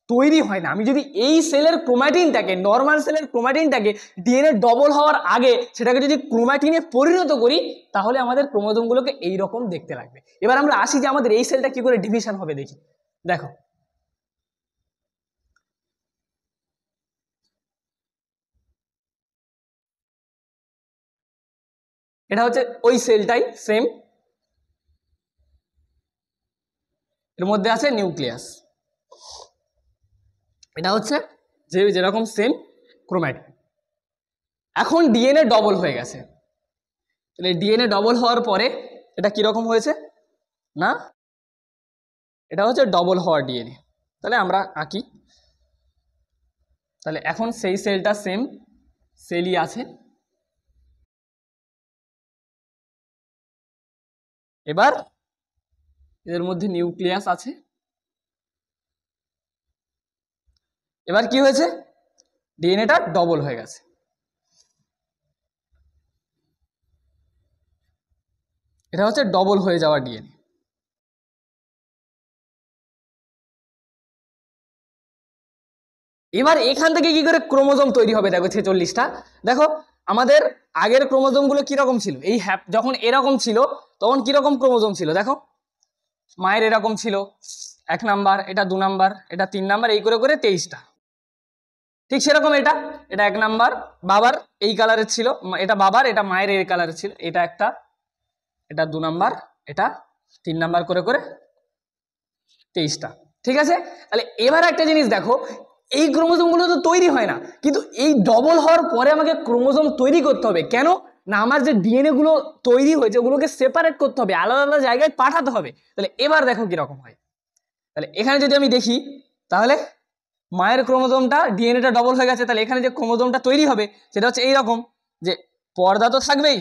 তৈরি হয় না। আমি যদি এই সেলের ক্রোমাটিনটাকে, নর্মাল সেলের ক্রোমাটিনটাকে ডিএনএ ডবল হওয়ার আগে সেটাকে যদি ক্রোমাটিনে পরিণত করি তাহলে আমাদের ক্রোমোজোমগুলোকে এইরকম দেখতে লাগবে। এবার আমরা আসি যে আমাদের এই সেলটা কি করে ডিভিশন হবে দেখি। দেখো, এটা হচ্ছে ওই সেলটাই সেম, এর মধ্যে আছে নিউক্লিয়াস, এটা হচ্ছে যেরকম সেম ক্রোমাটিন। এখন ডিএনএ ডবল হয়ে গেছে, তাহলে ডিএনএ ডবল হওয়ার পরে এটা কিরকম হয়েছে না, এটা হচ্ছে ডবল হওয়ার ডিএনএ। তাহলে আমরা আঁকি, তাহলে এখন সেই সেলটা সেম সেলই আছে। এবার এদের মধ্যে নিউক্লিয়াস আছে। এবার কি হয়েছে, ডিএনএটা ডবল হয়ে গেছে। এটা হচ্ছে ডবল হয়ে যাওয়া ডিএনএ। এবার এখান থেকে কি করে ক্রোমোজোম তৈরি হবে, দেখো 46টা। দেখো আমাদের আগের ক্রোমোজোম গুলো কিরকম ছিল, এই যখন এরকম ছিল তখন কিরকম ক্রোমোজোম ছিল, দেখো মায়ের এরকম ছিল 1 নাম্বার, এটা 2 নাম্বার, এটা 3 নাম্বার, এই করে করে 23টা। ঠিক সেরকম এটা, এটা 1 নাম্বার, বাবার এই কালারের ছিল, এটা বাবার, এটা মায়ের এই কালারের ছিল, এটা একটা, এটা 2 নাম্বার, এটা 3 নাম্বার করে করে 23টা। ঠিক আছে, তাহলে এবার একটা জিনিস দেখো, এই ক্রোমোজোম গুলো তো তৈরি হয় না, কিন্তু এই ডবল হওয়ার পরে আমাকে ক্রোমোজোম তৈরি করতে হবে। কেন না, আমার যে ডিএনএ গুলো তৈরি হয়েছে ওগুলোকে সেপারেট করতে হবে, আলাদা আলাদা জায়গায় পাঠাতে হবে। তাহলে এবার দেখো কিরকম হয়। তাহলে এখানে যদি আমি দেখি তাহলে মায়ের ক্রোমোজোমটা ডিএনএটা ডবল হয়ে গেছে, তাহলে এখানে যে ক্রোমোজোমটা তৈরি হবে সেটা হচ্ছে এইরকম, যে পর্দা তো থাকবেই,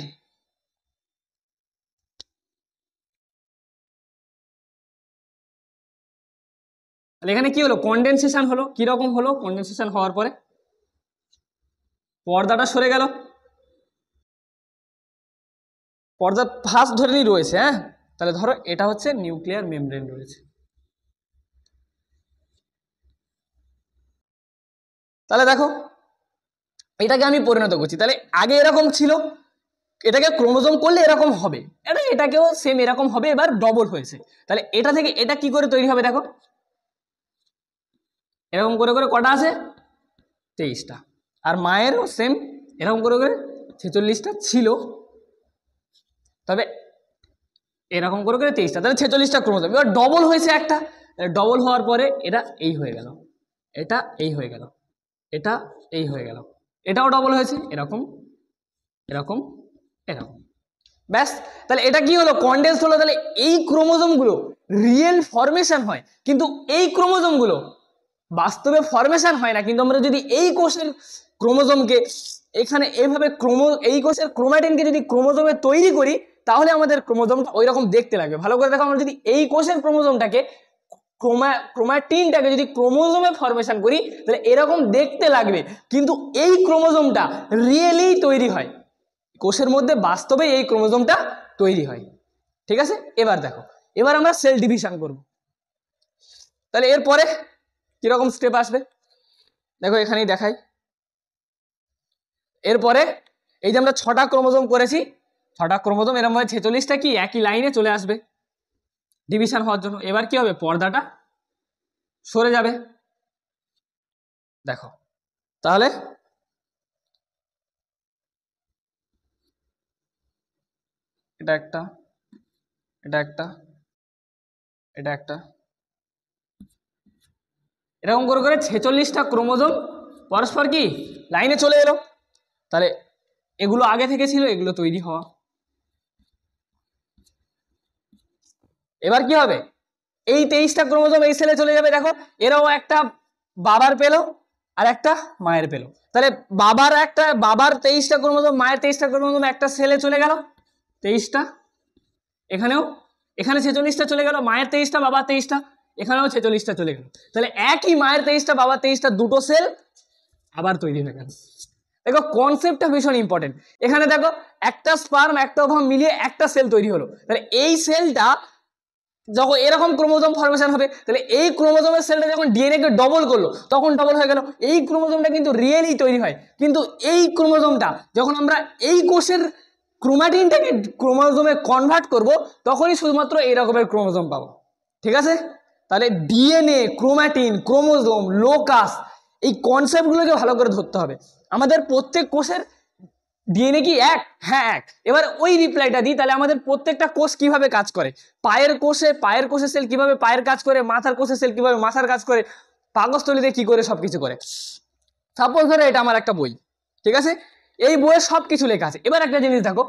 তাহলে এখানে কি হলো, কন্ডেনসেশন হলো। কিরকম হলো, কন্ডেনসেশন হওয়ার পরে পর্দাটা সরে গেল, পর্দা ফার্স্ট ধরে নিয়ে রয়েছে, হ্যাঁ, তাহলে ধরো এটা হচ্ছে নিউক্লিয়ার মেমব্রেন রয়েছে। তাহলে দেখো এটাকে আমি পরিণত করছি, তাহলে আগে এরকম ছিল, এটাকে ক্রোমোজোম করলে এরকম হবে, এটাকেও সেম এরকম হবে, এবার ডবল হয়েছে। তাহলে এটা থেকে এটা কি করে তৈরি হবে, দেখো এরকম করে করে কটা আছে, 23টা। আর মায়েরও সেম এরকম করে করে 46টা ছিল। তবে এরকম করে করে 23টা, তাহলে 46টা ক্রোমোজোম। এবার ডবল হয়েছে একটা, ডবল হওয়ার পরে এটা এই হয়ে গেল, এটা এই হয়ে গেল, এটা এই হয়ে গেল, এটাও ডবল হয়েছে, এরকম এরকম এরকম, ব্যাস। তাহলে এটা কি হলো, কনডেন্স হলো। তাহলে এই ক্রোমোজোমগুলো রিয়েল ফরমেশন হয়, কিন্তু এই ক্রোমোজোমগুলো বাস্তবে ফরমেশন হয় না। কিন্তু আমরা যদি এই কোষের ক্রোমোজোমকে এখানে এইভাবে এই কোষের ক্রোমাটিনকে যদি ক্রোমোজোমে তৈরি করি, তাহলে আমাদের ক্রোমোজোমটা ওই রকম দেখতে লাগবে। ভালো করে দেখো, আমরা যদি এই কোষের ক্রোমোজোমটাকে ক্রোমাটিনটাকে যদি ক্রোমোজোমে ফরমেশন করি, তাহলে এরকম দেখতে লাগবে। কিন্তু এই ক্রোমোজোমটা রিয়েলি তৈরি হয়, কোষের মধ্যে বাস্তবে এই ক্রোমোজোমটা তৈরি হয়। ঠিক আছে, এবার দেখো, এবার আমরা সেল ডিভিশন করব। তাহলে এরপরে কিরকম স্টেপ আসবে দেখো, এখানেই দেখাই। এরপরে এই যে আমরা 6টা ক্রোমোজোম করেছি, 6টা ক্রোমোজোম এরকম ভাবে 46টা কি একই লাইনে চলে আসবে ডিভিশন হওয়ার জন্য। এবার কি হবে, পর্দাটা সরে যাবে। দেখো তাহলে এটা একটা, এটা একটা, এটা একটা, এরকম করে করে 46টা ক্রোমোজোম পরস্পর কি লাইনে চলে এলো। তাহলে এগুলো আগে থেকে ছিল, এগুলো তৈরি হওয়া। এবার কি হবে, এই 23টা ক্রোমোজোম এই সেলে চলে যাবে। দেখো এরাও একটা বাবার পেলো আর একটা মায়ের পেলো। তাহলে বাবার 23টা ক্রোমোজোম, মায়ের 23টা ক্রোমোজোম একটা সেলে চলে গেল 23টা, এখানেও, এখানে 46টা চলে গেল, মায়ের 23টা বাবার 23টা, এখানেও 46টা চলে গেল। তাহলে একই মায়ের 23টা বাবার 23টা দুটো সেল আবার তৈরি হয়ে গেল। দেখো কনসেপ্টটা ভীষণ ইম্পর্টেন্ট। এখানে দেখো একটা স্পার্ম একটা ওভাম মিলিয়ে একটা সেল তৈরি হলো। তাহলে এই সেলটা যখন এরকম ক্রোমোজোম ফরমেশন হবে, তাহলে এই ক্রোমোজোমের সেলটা যখন ডিএনএ কে ডবল করলো তখন ডবল হয়ে গেল। এই ক্রোমোজোমটা কিন্তু রিয়েলি তৈরি হয়, কিন্তু এই ক্রোমোজোমটা যখন আমরা এই কোষের ক্রোমাটিনটাকে ক্রোমোজোমে কনভার্ট করব, তখনই শুধুমাত্র এই রকমের ক্রোমোজোম পাবো। ঠিক আছে, তাহলে ডিএনএ, ক্রোমাটিন, ক্রোমোজোম, লোকাস, এই কনসেপ্টগুলোকে ভালো করে ধরতে হবে। আমাদের প্রত্যেক কোষের ডিএনএ কি এক? হ্যাঁ এক। এবার ওই রিপ্লাইটা দিই, তাহলে আমাদের প্রত্যেকটা কোষ কিভাবে কাজ করে, পায়ের কোষের সেল কিভাবে পায়ের কাজ করে, মাথার কোষের সেল কিভাবে মাথার কাজ করে, পাকস্থলীতে কি করে সবকিছু করে। সাপোজ ধরো এটা আমার একটা বই, ঠিক আছে, এই বইয়ে সবকিছু লেখা আছে। এবার একটা জিনিস দেখো,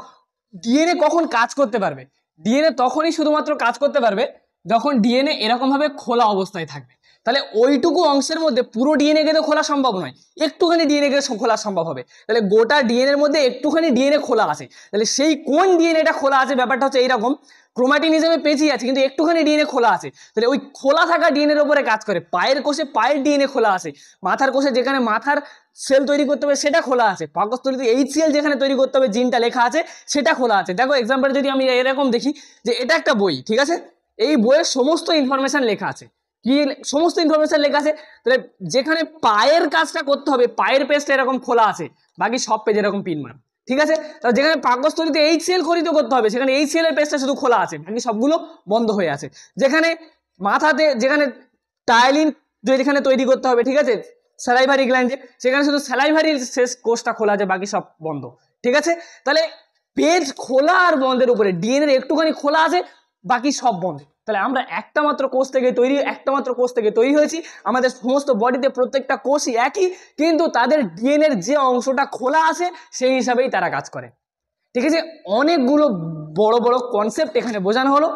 ডিএনএ কখন কাজ করতে পারবে, ডিএনএ তখনই শুধুমাত্র কাজ করতে পারবে যখন ডিএনএ এরকম ভাবে খোলা অবস্থায় থাকবে। তাহলে ওইটুকু অংশের মধ্যে পুরো ডিএনএ কে তো খোলা সম্ভব নয়, একটুখানি ডিএনএ কে খোলা সম্ভব হবে। তাহলে গোটা ডিএনএ এর মধ্যে একটুখানি ডিএনএ খোলা আছে। তাহলে সেই কোন ডিএনএটা খোলা আছে, ব্যাপারটা হচ্ছে এইরকম, ক্রোমাটিন হিসেবে পেঁচিয়ে আছে কিন্তু একটুখানি ডিএনএ খোলা আছে। তাহলে ওই খোলা থাকা ডিএনএ এর উপরে কাজ করে। পায়ের কোষে পায়ের ডিএনএ খোলা আছে, মাথার কোষে যেখানে মাথার সেল তৈরি করতে হবে সেটা খোলা আছে, পাকস্থলীতে HCl যেখানে তৈরি করতে হবে জিনটা লেখা আছে সেটা খোলা আছে। দেখো এক্সাম্পল যদি আমি এরকম দেখি যে এটা একটা বই, ঠিক আছে, এই বইয়ের সমস্ত ইনফরমেশন লেখা আছে। কি সমস্ত ইনফরমেশন লেখা আছে, তাহলে যেখানে পায়ের কাজটা করতে হবে পায়ের পেজটা এরকম খোলা আছে, বাকি সব পেজ এরকম পিন মার। ঠিক আছে, তাহলে যেখানে পাকস্থলীতে HCl খরিত করতে হবে সেখানে HCl এর পেজটা শুধু খোলা আছে, বাকি সবগুলো বন্ধ হয়ে আছে। যেখানে মাথাতে যেখানে টাইলিন যেখানে তৈরি করতে হবে, ঠিক আছে, স্যালাইভারি গ্ল্যান্ডে, সেখানে শুধু স্যালাইভারি শেষ কোষটা খোলা আছে, বাকি সব বন্ধ। ঠিক আছে, তাহলে পেজ খোলা আর বন্ধের উপরে ডিএনএ একটুখানি খোলা আছে, বাকি সব বন্ধ। তাহলে আমরা একটা মাত্র কোষ থেকে তৈরি হয়েছি। আমাদের সমস্ত বডিতে প্রত্যেকটা কোষই একই, কিন্তু তাদের ডিএনএর যে অংশটা খোলা আছে সেই হিসাবেই তারা কাজ করে। ঠিক আছে, অনেকগুলো বড় বড় কনসেপ্ট এখানে বোঝানো হলো।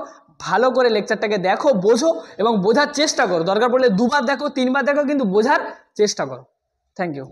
ভালো করে লেকচারটাকে দেখো, বোঝো এবং বোঝার চেষ্টা করো। দরকার পড়লে 2বার দেখো, 3বার দেখো, কিন্তু বোঝার চেষ্টা করো। Thank you.